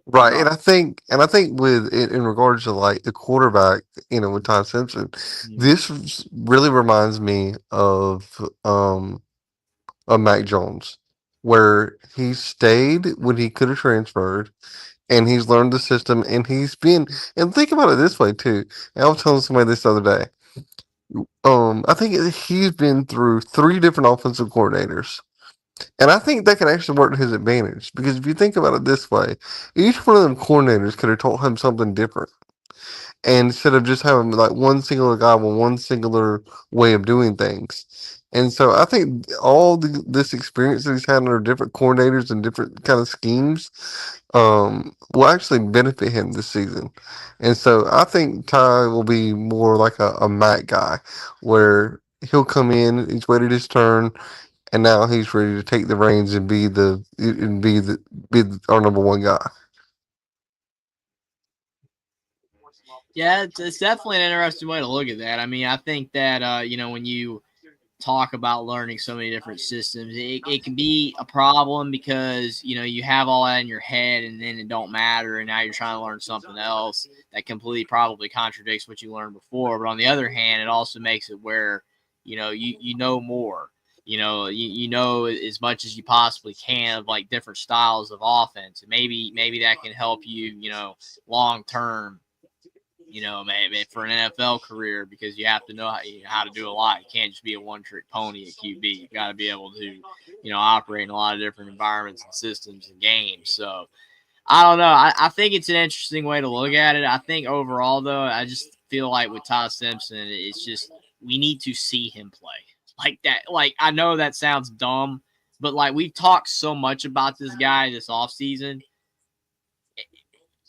Right, and I think with in regards to like the quarterback, with Todd Simpson, this really reminds me of Mac Jones, where he stayed when he could have transferred, and he's learned the system, and and think about it this way too. And I was telling somebody this the other day. I think he's been through 3 different offensive coordinators. And I think that can actually work to his advantage because if you think about it this way, each one of them coordinators could have taught him something different. And instead of just having like one singular guy with one singular way of doing things. And so I think all this experience that he's had under different coordinators and different kind of schemes will actually benefit him this season. And so I think Ty will be more like a Mac guy where he'll come in, he's waited his turn, and now he's ready to take the reins and be our number 1 guy. Yeah, it's definitely an interesting way to look at that. I mean, I think that when you talk about learning so many different systems, it can be a problem because you have all that in your head and then it don't matter, and now you're trying to learn something else that completely probably contradicts what you learned before. But on the other hand, it also makes it where you know more. You know as much as you possibly can of like different styles of offense, and maybe that can help you long term, maybe for an NFL career, because you have to know how to do a lot. You can't just be a one-trick pony at QB. You got to be able to, operate in a lot of different environments and systems and games. So I don't know. I think it's an interesting way to look at it. I think overall, though, I just feel like with Todd Simpson, it's just we need to see him play like that. Like, I know that sounds dumb, But like we've talked so much about this guy this offseason,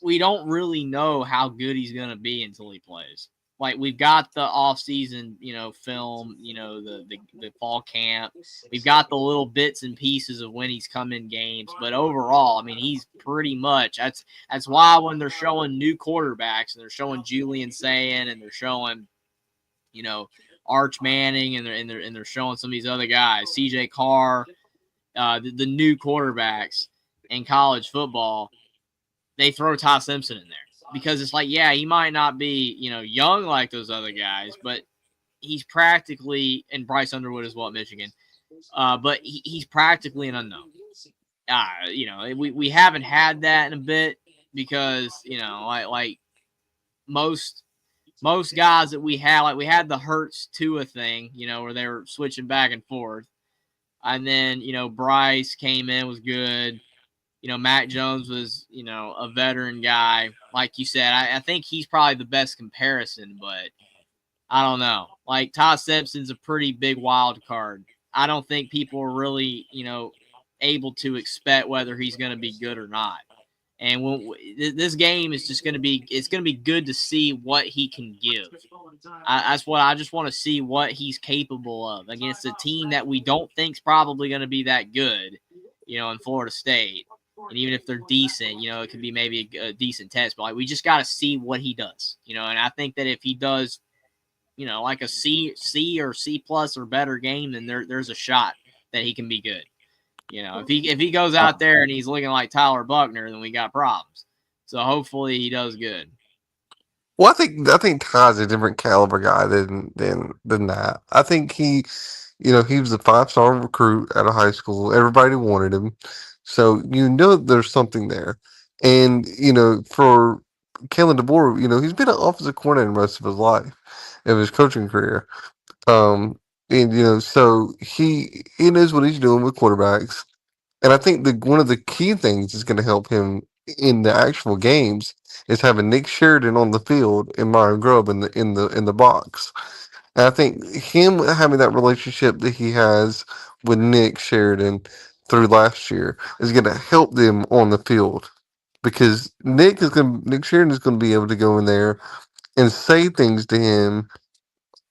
we don't really know how good he's going to be until he plays. Like we've got the offseason, film, the fall camp. We've got the little bits and pieces of when he's come in games, but overall, I mean, he's pretty much that's why when they're showing new quarterbacks and they're showing Julian Sayin and they're showing, Arch Manning and they're showing some of these other guys, CJ Carr, the new quarterbacks in college football, they throw Ty Simpson in there because it's like, yeah, he might not be, young like those other guys, but he's practically, and Bryce Underwood is Michigan, but he's practically an unknown. We haven't had that in a bit because, like most guys that we had, like we had the Hurts Tua thing, where they were switching back and forth. And then, Bryce came in, was good. Matt Jones was, a veteran guy. Like you said, I think he's probably the best comparison, but I don't know. Like Ty Simpson's a pretty big wild card. I don't think people are really, able to expect whether he's going to be good or not. And this game is just going to be, it's going to be good to see what he can give. That's what I just want to see what he's capable of against a team that we don't think's probably going to be that good, in Florida State. And even if they're decent, it could be maybe a decent test. But like, we just got to see what he does, and I think that if he does, like a C or C plus or better game, then there's a shot that he can be good. If he goes out there and he's looking like Tyler Buckner, then we got problems. So hopefully he does good. Well, I think Ty's a different caliber guy than that. I think he was a 5-star recruit out of high school. Everybody wanted him, so there's something there. And for Kalen DeBoer, he's been an offensive coordinator most of his life, of his coaching career. And so he knows what he's doing with quarterbacks. And I think one of the key things that's going to help him in the actual games is having Nick Sheridan on the field and Myron Grubb in the box. And I think him having that relationship that he has with Nick Sheridan through last year is going to help them on the field, because Nick Sheridan is going to be able to go in there and say things to him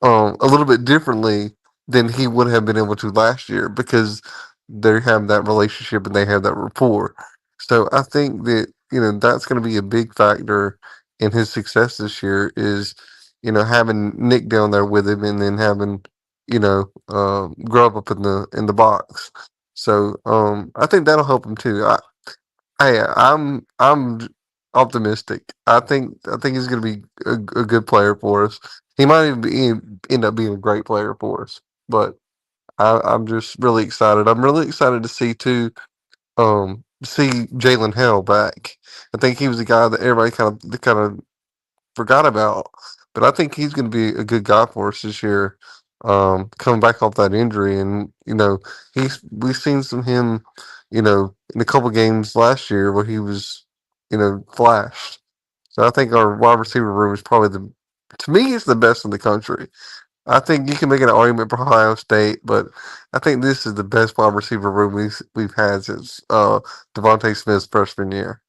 a little bit differently than he would have been able to last year, because they have that relationship and they have that rapport. So I think that that's going to be a big factor in his success this year, is having Nick down there with him, and then having Grub up in the box. So I think that'll help him too. I'm optimistic. I think he's going to be a good player for us. He might even end up being a great player for us. But I'm just really excited. I'm really excited to see too. See Jalen Hell back. I think he was a guy that everybody kind of forgot about, but I think he's going to be a good guy for us this year. Coming back off that injury, and we've seen some him, in a couple games last year where he was, flashed. So I think our wide receiver room is probably to me, it's the best in the country. I think you can make an argument for Ohio State, but I think this is the best wide receiver room we've had since Devontae Smith's freshman year.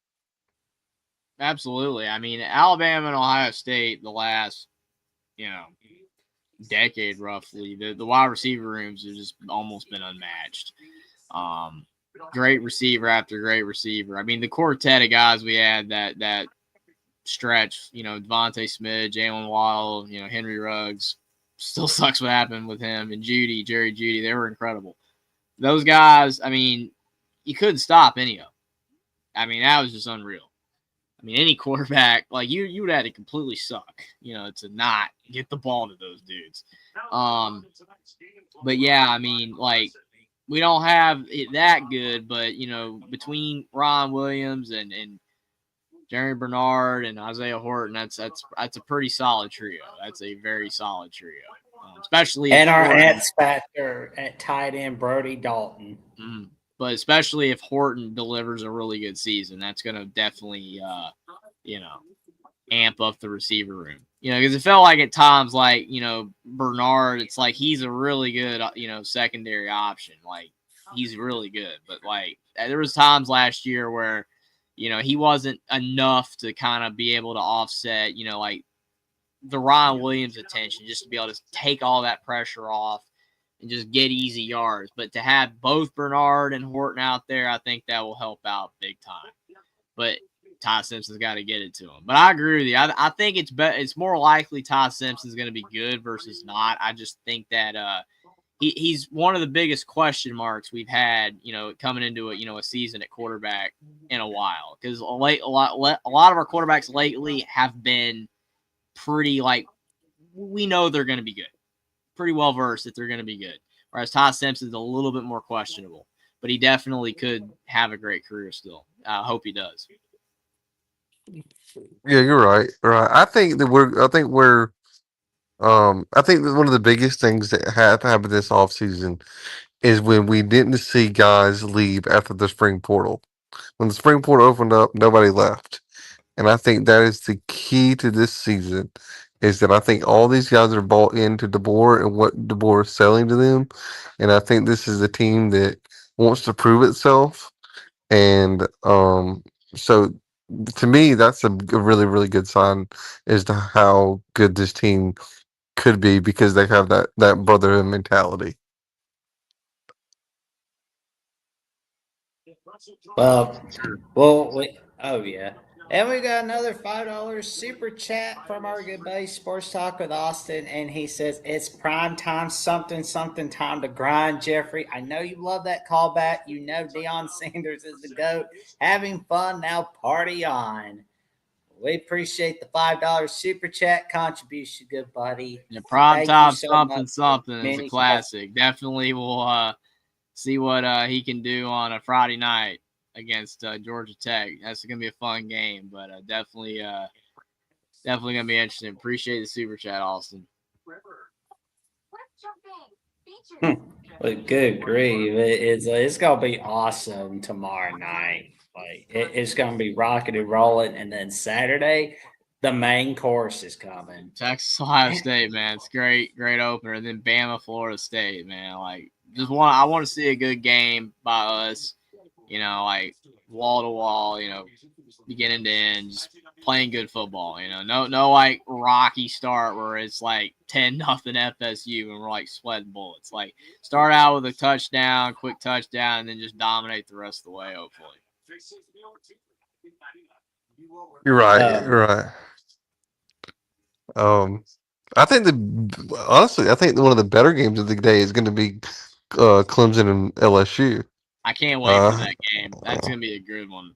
Absolutely. I mean, Alabama and Ohio State, the last, decade roughly, the wide receiver rooms have just almost been unmatched. Great receiver after great receiver. I mean, the quartet of guys we had that stretch, Devontae Smith, Jalen Waddle, Henry Ruggs. Still sucks what happened with him, and Jerry Jeudy. They were incredible. Those guys, I mean, you couldn't stop any of them. I mean, that was just unreal. I mean, any quarterback, like you would have to completely suck, to not get the ball to those dudes. But yeah, I mean, like, we don't have it that good, but between Ron Williams and Jerry Bernard and Isaiah Horton, that's a pretty solid trio. That's a very solid trio, especially and our X factor at tight end Brody Dalton. But especially if Horton delivers a really good season, that's going to definitely amp up the receiver room. Because it felt like at times, like Bernard, it's like he's a really good secondary option. Like he's really good. But like there was times last year where, he wasn't enough to kind of be able to offset, like the Ryan Williams attention, just to be able to take all that pressure off and just get easy yards. But to have both Bernard and Horton out there, I think that will help out big time. But Ty Simpson's got to get it to him. But I agree with you. I think it's more likely Ty Simpson's going to be good versus not. I just think that he's one of the biggest question marks we've had, coming into a season at quarterback in a while, because a lot of our quarterbacks lately have been pretty, like, we know they're going to be good, pretty well versed that they're going to be good. Whereas Ty Simpson's a little bit more questionable, but he definitely could have a great career still. I hope he does. Yeah, you're right. Right. I think that one of the biggest things that happened this offseason is when we didn't see guys leave after the spring portal. When the spring portal opened up, nobody left. And I think that is the key to this season, is that I think all these guys are bought into DeBoer and what DeBoer is selling to them. And I think this is a team that wants to prove itself. And so to me, that's a really, really good sign as to how good this team could be, because they have that brotherhood mentality. Oh yeah. And we got another $5 super chat from our good buddy Sports Talk with Austin, and he says it's prime time, something time to grind. Jeffrey, I know you love that callback. You know Deion Sanders is the GOAT. Having fun now, party on. We appreciate the $5 super chat contribution, good buddy. Yeah, prime Thank time, you so much. something is a Many classic. Definitely will see what he can do on a Friday night against Georgia Tech. That's gonna be a fun game, but definitely gonna be interesting. Appreciate the super chat, Austin. Well, good grief. It's gonna be awesome tomorrow night. Like it's gonna be rocking and rolling, and then Saturday, the main course is coming. Texas Ohio State, man, it's great opener. And then Bama Florida State, man. Like I want to see a good game by us. Like wall to wall. Beginning to end, just playing good football. No like rocky start where it's like 10-0 FSU and we're like sweating bullets. Like start out with a touchdown, quick touchdown, and then just dominate the rest of the way. Hopefully. You're right. You're right. I think honestly, I think one of the better games of the day is going to be Clemson and LSU. I can't wait for that game. That's going to be a good one.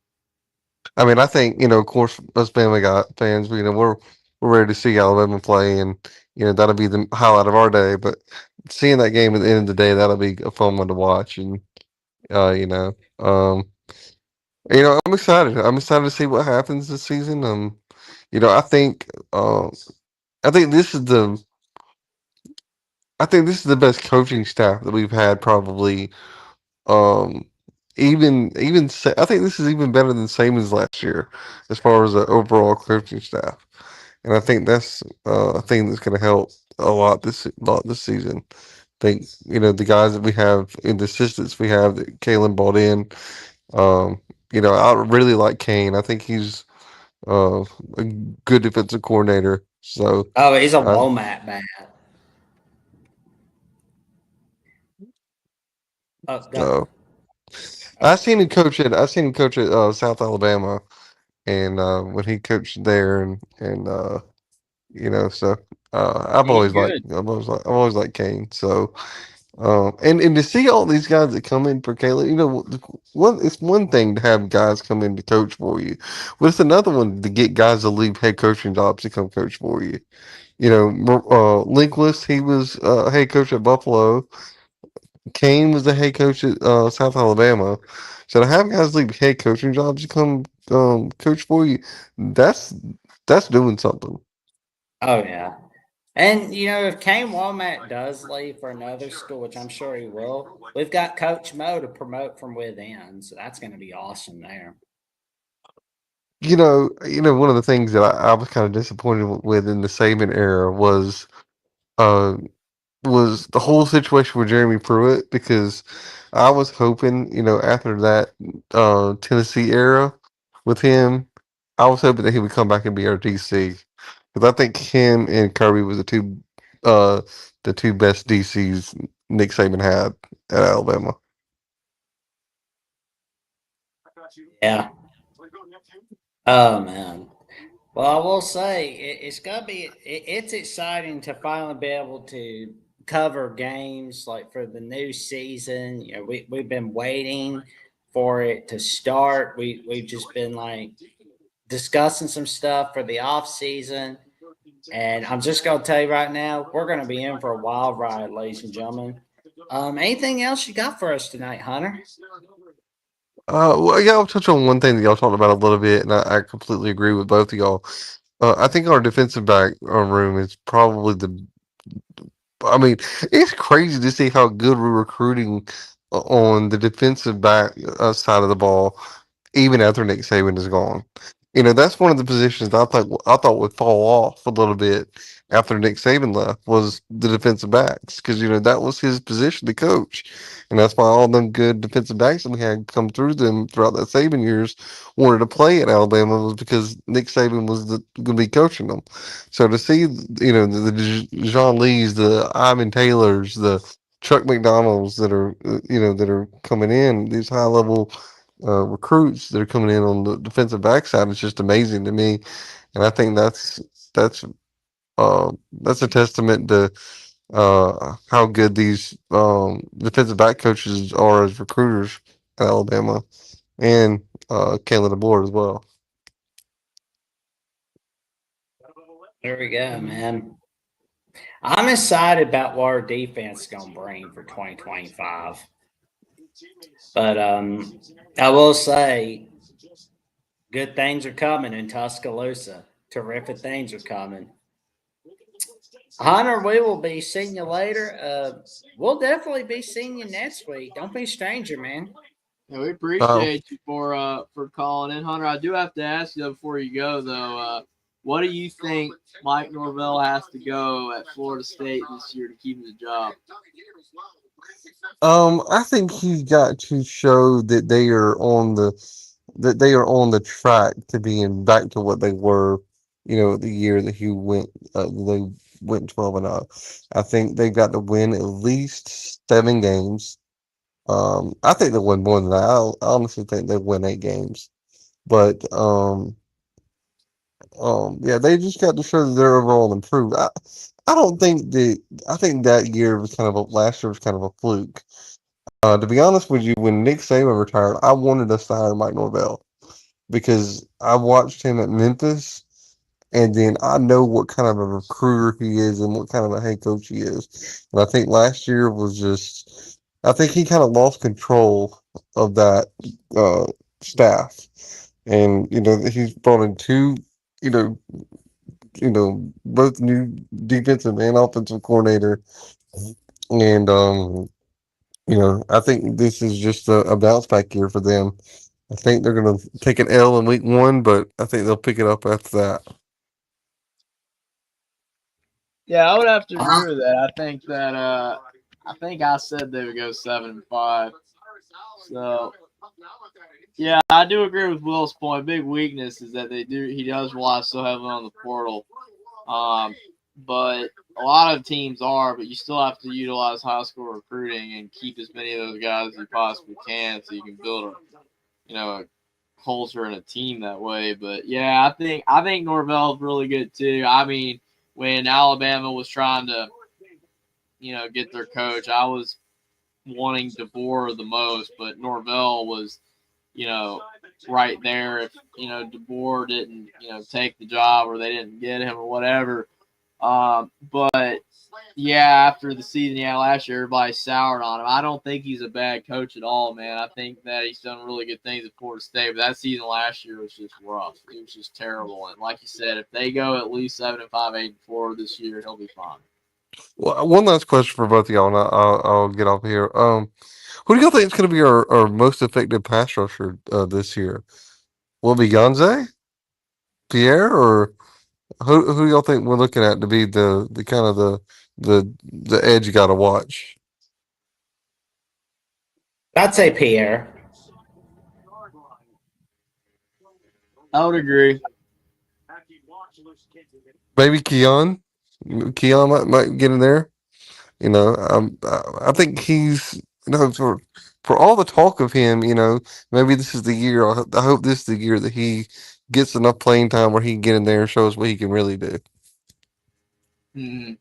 I mean, I think, of course, us Family Guy fans, we're ready to see Alabama play, and that'll be the highlight of our day. But seeing that game at the end of the day, that'll be a fun one to watch, and I'm excited. I'm excited to see what happens this season. I think this is the best coaching staff that we've had probably. I think this is even better than same as last year as far as the overall coaching staff, and I think that's a thing that's going to help a lot this season. I think the guys that we have and the assistants we have that Kalen brought in. I really like Kane. I think he's a good defensive coordinator. So he's a Womat bat. So I've seen him coach at South Alabama, and when he coached there, and so I've always liked Kane. So and to see all these guys that come in for Caleb, it's one thing to have guys come in to coach for you, but it's another one to get guys to leave head coaching jobs to come coach for you. Linquist, he was head coach at Buffalo. Kane was the head coach at South Alabama. So to have guys leave head coaching jobs to come coach for you, that's doing something. Oh yeah. And if Kane Womack does leave for another school, which I'm sure he will, we've got Coach Mo to promote from within, so that's going to be awesome there. One of the things that I was kind of disappointed with in the Saban era was was the whole situation with Jeremy Pruitt, because I was hoping, after that Tennessee era with him, I was hoping that he would come back and be our DC, because I think him and Kirby was the two best DCs Nick Saban had at Alabama. Yeah. Oh man. Well, I will say it's gonna be it's exciting to finally be able to cover games like for the new season. We've been waiting for it to start. We've just been like discussing some stuff for the off season, and I'm just gonna tell you right now, we're gonna be in for a wild ride, ladies and gentlemen. Anything else you got for us tonight, Hunter? Well, yeah, I'll touch on one thing that y'all talked about a little bit, and I completely agree with both of y'all. I think our defensive back room is probably the. I mean, it's crazy to see how good we're recruiting on the defensive back side of the ball, even after Nick Saban is gone. That's one of the positions that I thought would fall off a little bit after Nick Saban left, was the defensive backs, because that was his position to coach, and that's why all them good defensive backs that we had come through them throughout that Saban years wanted to play at Alabama, was because Nick Saban was going to be coaching them. So to see the Jean Lees, the Ivan Taylors, the Chuck McDonald's that are coming in, these high level recruits that are coming in on the defensive backside, is just amazing to me, and I think that's that's a testament to how good these defensive back coaches are as recruiters at Alabama, and Kalen DeBoer as well. There we go, man. I'm excited about what our defense is gonna bring for 2025. But I will say, good things are coming in Tuscaloosa. Terrific things are coming. Hunter, we will be seeing you later. We'll definitely be seeing you next week. Don't be a stranger, man. Yeah, we appreciate you for calling in, Hunter. I do have to ask you before you go though. What do you think Mike Norvell has to go at Florida State this year to keep his job? I think he's got to show that they are on the track to being back to what they were, the year that they went 12-0. I think they've got to win at least 7 games. I think they'll win more than that. I honestly think they'll win 8 games. But yeah, they just got to show that they're overall improved. I don't think that. I think that year was last year was kind of a fluke. To be honest with you, when Nick Saban retired, I wanted us to hire Mike Norvell, because I watched him at Memphis, and then I know what kind of a recruiter he is and what kind of a head coach he is. And I think last year was just, I think he kind of lost control of that staff. And he's brought in two, you know, both new defensive and offensive coordinator, and I think this is just a bounce back year for them. I think they're going to take an L in week 1, but I think they'll pick it up after that. Yeah, I would have to agree with that. I think I said they would go 7-5. So yeah, I do agree with Will's point. Big weakness is that he does rely so heavily on the portal. But a lot of teams are, but you still have to utilize high school recruiting and keep as many of those guys as you possibly can, so you can build a culture and a team that way. But yeah, I think Norvell's really good too. I mean, when Alabama was trying to, get their coach, I was wanting DeBoer the most, but Norvell was, right there. If DeBoer didn't, take the job, or they didn't get him or whatever. But yeah, after the season he had last year, everybody soured on him. I don't think he's a bad coach at all, man. I think that he's done really good things at Florida State, but that season last year was just rough. It was just terrible. And like you said, if they go at least 7-5, 8-4 this year, he'll be fine. Well, one last question for both of y'all, and I'll get off here. Who do y'all think is going to be our most effective pass rusher this year? Will it be Yonze, Pierre, or who y'all think we're looking at to be the kind of the the edge you got to watch. I'd say Pierre. I would agree. Maybe Keon. Keon might get in there. I think he's for all the talk of him. Maybe this is the year. I hope this is the year that he gets enough playing time where he can get in there and show us what he can really do. Mm-hmm.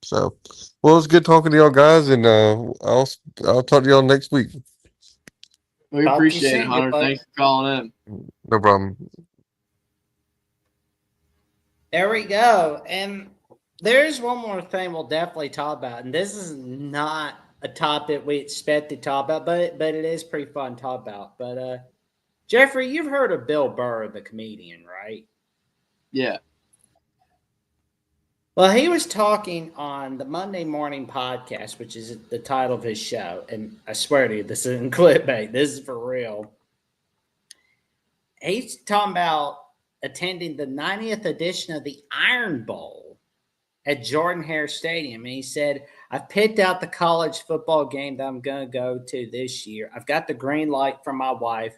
So, well, it's good talking to y'all guys, and I'll talk to y'all next week. We Talk to you appreciate it, soon, good Hunter. luck. Thanks for calling in. No problem. There we go. And there's one more thing we'll definitely talk about. And this is not a topic we expect to talk about, but it is pretty fun to talk about. But Jeffrey, you've heard of Bill Burr, the comedian, right? Yeah. Well, he was talking on the Monday Morning Podcast, which is the title of his show. And I swear to you, this isn't clickbait. This is for real. He's talking about attending the 90th edition of the Iron Bowl at Jordan-Hare Stadium. And he said, I've picked out the college football game that I'm going to go to this year. I've got the green light from my wife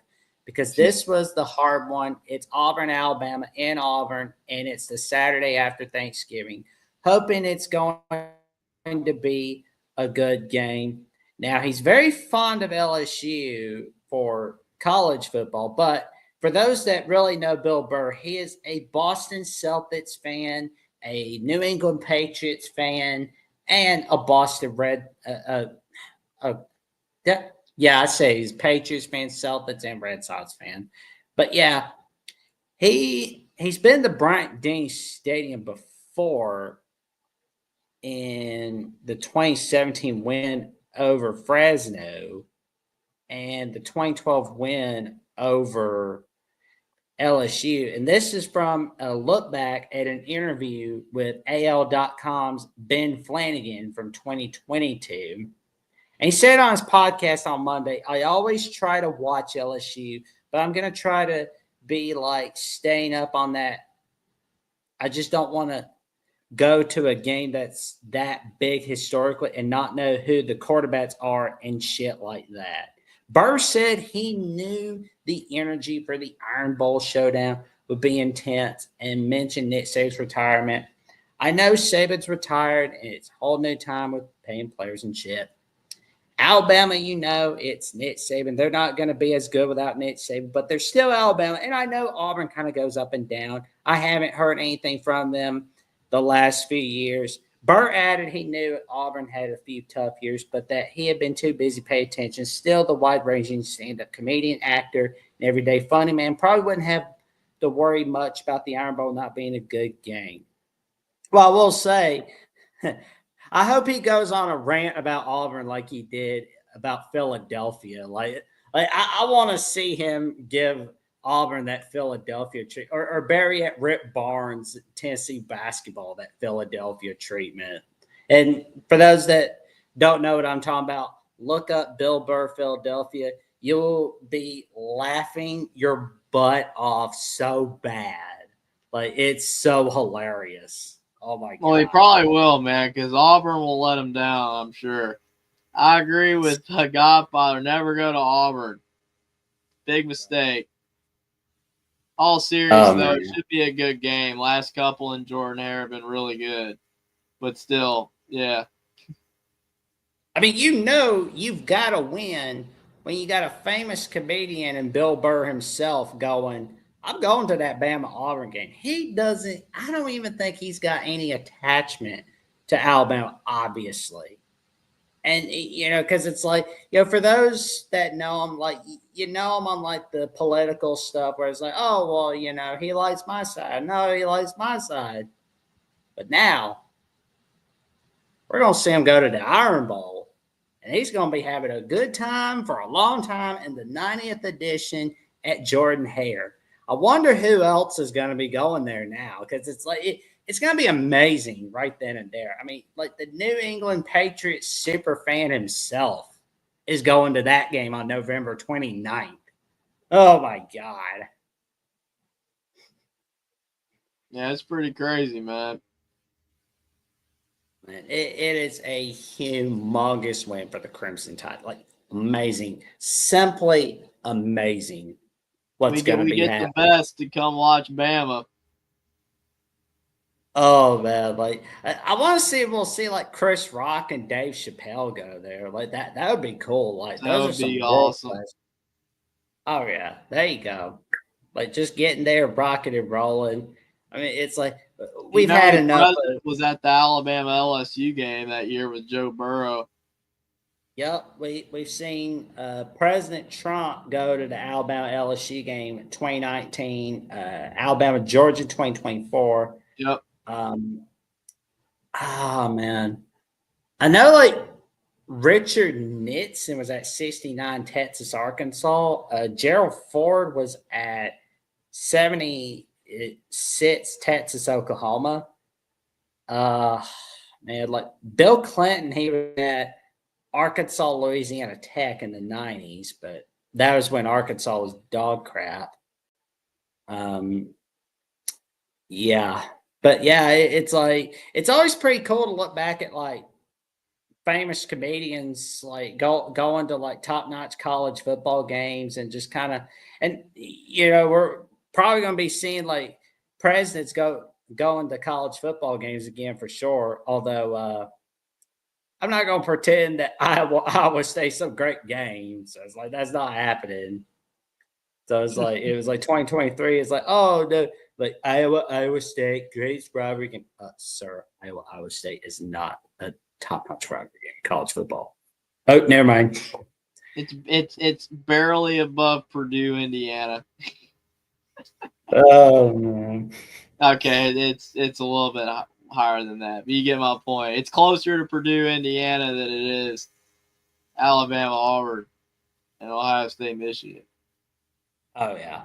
because this was the hard one. It's Auburn, Alabama in Auburn, and it's the Saturday after Thanksgiving. Hoping it's going to be a good game. Now, he's very fond of LSU for college football, but for those that really know Bill Burr, he is a Boston Celtics fan, a New England Patriots fan, and a Boston Red. I say he's Patriots fan, Celtics, and Red Sox fan. But yeah, he's been to Bryant Denny Stadium before in the 2017 win over Fresno and the 2012 win over LSU. And this is from a look back at an interview with AL.com's Ben Flanagan from 2022. And he said on his podcast on Monday, I always try to watch LSU, but I'm going to try to be like staying up on that. I just don't want to go to a game that's that big historically and not know who the quarterbacks are and shit like that. Burr said he knew the energy for the Iron Bowl showdown would be intense and mentioned Nick Saban's retirement. I know Saban's retired and it's a whole new time with paying players and shit. Alabama, it's Nick Saban. They're not going to be as good without Nick Saban, but they're still Alabama. And I know Auburn kind of goes up and down. I haven't heard anything from them the last few years. Burr added he knew Auburn had a few tough years, but that he had been too busy paying attention. Still, the wide-ranging stand-up comedian, actor, and everyday funny man probably wouldn't have to worry much about the Iron Bowl not being a good game. Well, I will say, I hope he goes on a rant about Auburn like he did about Philadelphia. I want to see him give Auburn that Philadelphia treatment, or Barry at Rip Barnes, Tennessee basketball, that Philadelphia treatment. And for those that don't know what I'm talking about, look up Bill Burr, Philadelphia. You'll be laughing your butt off so bad. It's so hilarious. Oh, my God. Well, he probably will, man, because Auburn will let him down, I'm sure. I agree with Godfather. Never go to Auburn. Big mistake. All serious, though, it should be a good game. Last couple in Jordan-Hare have been really good. But still, yeah. I mean, you've got to win when you got a famous comedian and Bill Burr himself going, I'm going to that Bama-Auburn game. I don't even think he's got any attachment to Alabama, obviously. And, because it's for those that know him, him on the political stuff where it's oh, well, he likes my side. No, he likes my side. But now we're going to see him go to the Iron Bowl, and he's going to be having a good time for a long time in the 90th edition at Jordan-Hare. I wonder who else is going to be going there now, because it's going to be amazing right then and there. I mean, the New England Patriots super fan himself is going to that game on November 29th. Oh, my God. Yeah, it's pretty crazy, man. Man, it is a humongous win for the Crimson Tide. Like amazing, simply amazing. What's going to We be get the happening? best to come watch Bama. Oh man, like I want to see. We'll see like Chris Rock and Dave Chappelle go there. Like that. That would be cool. Like That those are would be some world awesome. class. Oh yeah, there you go. Like just getting there, rocking and rolling. I mean, it's like You we've know, had his enough president of. was at the Alabama LSU game that year with Joe Burrow. Yep, we've seen President Trump go to the Alabama LSU game in 2019, Alabama Georgia 2024. Yep. Oh man, I know like Richard Nixon was at 69 Texas Arkansas. Gerald Ford was at 76 Texas Oklahoma. Man, like Bill Clinton, he was at Arkansas, Louisiana Tech in the 90s, but that was when Arkansas was dog crap. Um, yeah, but yeah, it's like it's always pretty cool to look back at like famous comedians like going to like top notch college football games and just kind of and we're probably going to be seeing like presidents going to college football games again for sure. Although I'm not going to pretend that Iowa State's some great game. So it's like that's not happening. So it was like 2023. It's like, oh no, like Iowa State, great rivalry game. Sir, Iowa State is not a top notch rivalry game in college football. Oh, never mind. It's barely above Purdue, Indiana. Oh man. Okay, it's a little bit higher than that, but you get my point. It's closer to Purdue, Indiana than it is Alabama, Auburn, and Ohio State, Michigan. Oh yeah.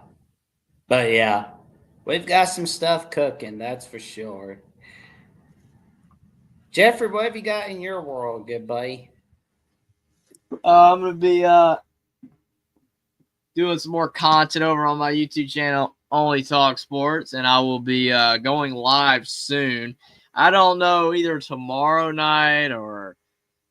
But yeah, we've got some stuff cooking, that's for sure. Jeffrey, what have you got in your world, good buddy? I'm gonna be doing some more content over on my YouTube channel, Only Talk Sports, and I will be going live soon. I don't know, either tomorrow night or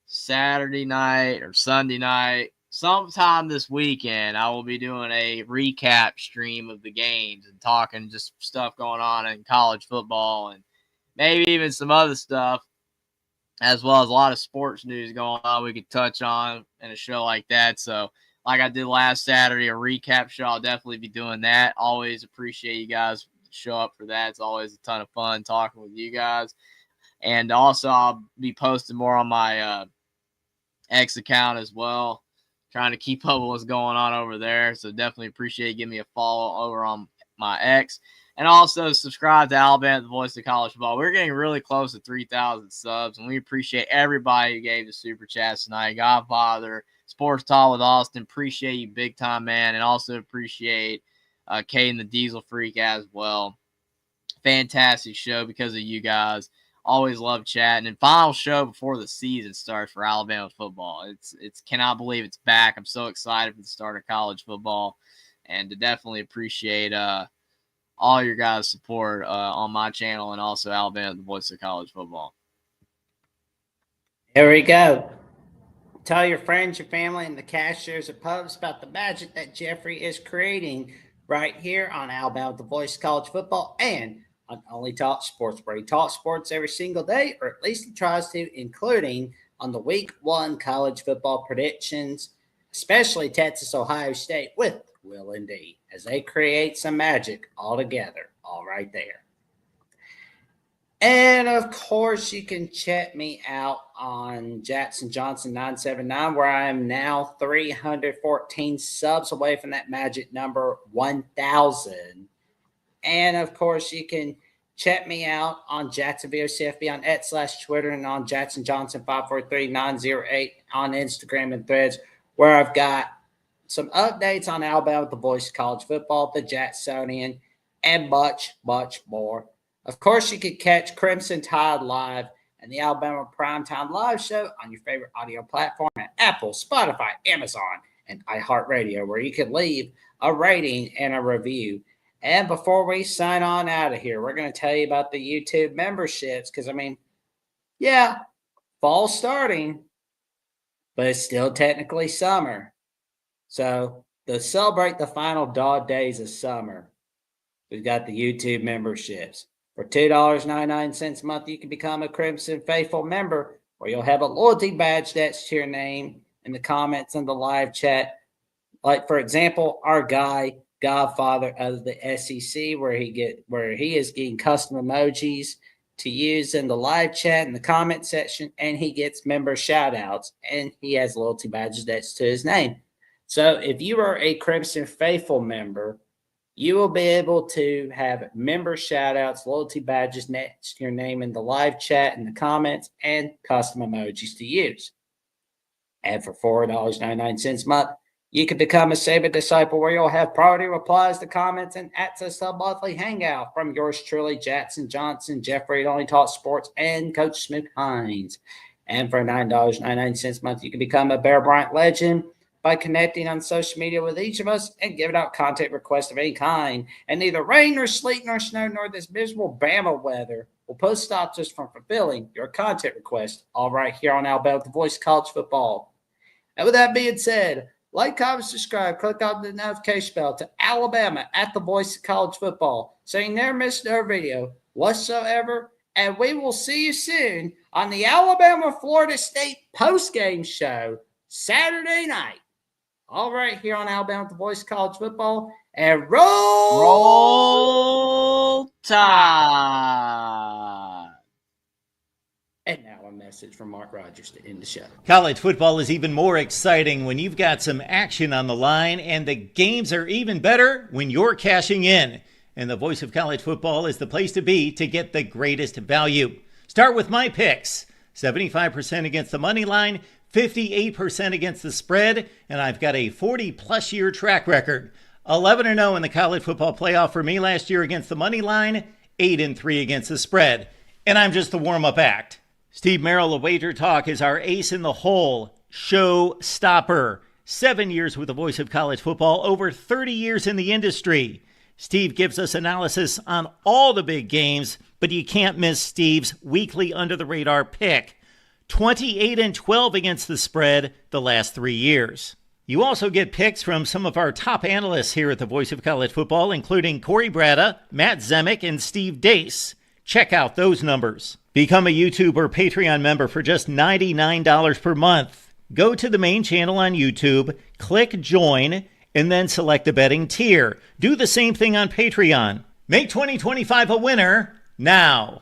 Saturday night or Sunday night. Sometime this weekend, I will be doing a recap stream of the games and talking just stuff going on in college football and maybe even some other stuff, as well as a lot of sports news going on we could touch on in a show like that. So, like I did last Saturday, a recap show, I'll definitely be doing that. Always appreciate you guys show up for that. It's always a ton of fun talking with you guys. And also, I'll be posting more on my X account as well, trying to keep up with what's going on over there. So definitely appreciate you giving me a follow over on my X. And also subscribe to Alabama, the voice of college football. We're getting really close to 3,000 subs, and we appreciate everybody who gave the super chats tonight. Godfather, Sports Talk with Austin, appreciate you big time, man, and also appreciate Caden the Diesel Freak as well. Fantastic show because of you guys. Always love chatting. And final show before the season starts for Alabama football. It's cannot believe it's back. I'm so excited for the start of college football, and to definitely appreciate all your guys' support on my channel and also Alabama, the voice of college football. Here we go. Tell your friends, your family, and the cashiers at pubs about the magic that Jeffrey is creating right here on Alabama, the voice of college football, and on Only Talk Sports, where he talks sports every single day, or at least he tries to, including on the week one college football predictions, especially Texas, Ohio State with Will and D, as they create some magic all together, all right there. And of course, you can check me out on Jackson Johnson 979, where I am now 314 subs away from that magic number 1,000. And of course, you can check me out on Jacksonville CFB on X/Twitter and on Jackson Johnson 543908 on Instagram and Threads, where I've got some updates on Alabama, the voice of college football, the Jacksonian, and much, much more. Of course, you could catch Crimson Tide live and the Alabama Primetime Live Show on your favorite audio platform at Apple, Spotify, Amazon, and iHeartRadio, where you can leave a rating and a review. And before we sign on out of here, we're going to tell you about the YouTube memberships because, I mean, Yeah, fall starting, but it's still technically summer. So to celebrate the final dog days of summer, we've got the YouTube memberships. For $2.99 a month, you can become a Crimson Faithful member, where you'll have a loyalty badge that's to your name in the comments and the live chat. Like, for example, our guy, Godfather of the SEC, where he is getting custom emojis to use in the live chat and the comment section, and he gets member shout outs, and he has loyalty badges that's to his name. So if you are a Crimson Faithful member, you will be able to have member shout outs, loyalty badges next to your name in the live chat and the comments, and custom emojis to use. And for $4.99 a month, you can become a Saber Disciple, where you'll have priority replies to comments and access to a monthly hangout from yours truly, Jackson Johnson, Jeffrey Only Talk Sports, and Coach Smith Hines. And for $9.99 a month, you can become a Bear Bryant legend by connecting on social media with each of us and giving out content requests of any kind. And neither rain nor sleet nor snow nor this miserable Bama weather will stop us from fulfilling your content request, all right here on Alabama, the voice of college football. And with that being said, like, comment, subscribe, click on the notification bell to Alabama at the voice of college football, so you never miss another video whatsoever. And we will see you soon on the Alabama-Florida State postgame show Saturday night. All right, here on Alabama, the voice of college football. And Roll Tide. And now a message from Mark Rogers to end the show. College football is even more exciting when you've got some action on the line, and the games are even better when you're cashing in. And the voice of college football is the place to be to get the greatest value. Start with my picks. 75% against the money line, 58% against the spread, and I've got a 40-plus year track record. 11-0 in the college football playoff for me last year against the money line, 8-3 against the spread. And I'm just the warm-up act. Steve Merrill of Wager Talk is our ace in the hole, show stopper. 7 years with the voice of college football, over 30 years in the industry. Steve gives us analysis on all the big games, but you can't miss Steve's weekly under-the-radar pick. 28-12 against the spread the last 3 years. You also get picks from some of our top analysts here at the Voice of College Football, including Corey Bratta, Matt Zemek, and Steve Dace. Check out those numbers. Become a YouTube or Patreon member for just $99 per month. Go to the main channel on YouTube, click join, and then select the betting tier. Do the same thing on Patreon. Make 2025 a winner now.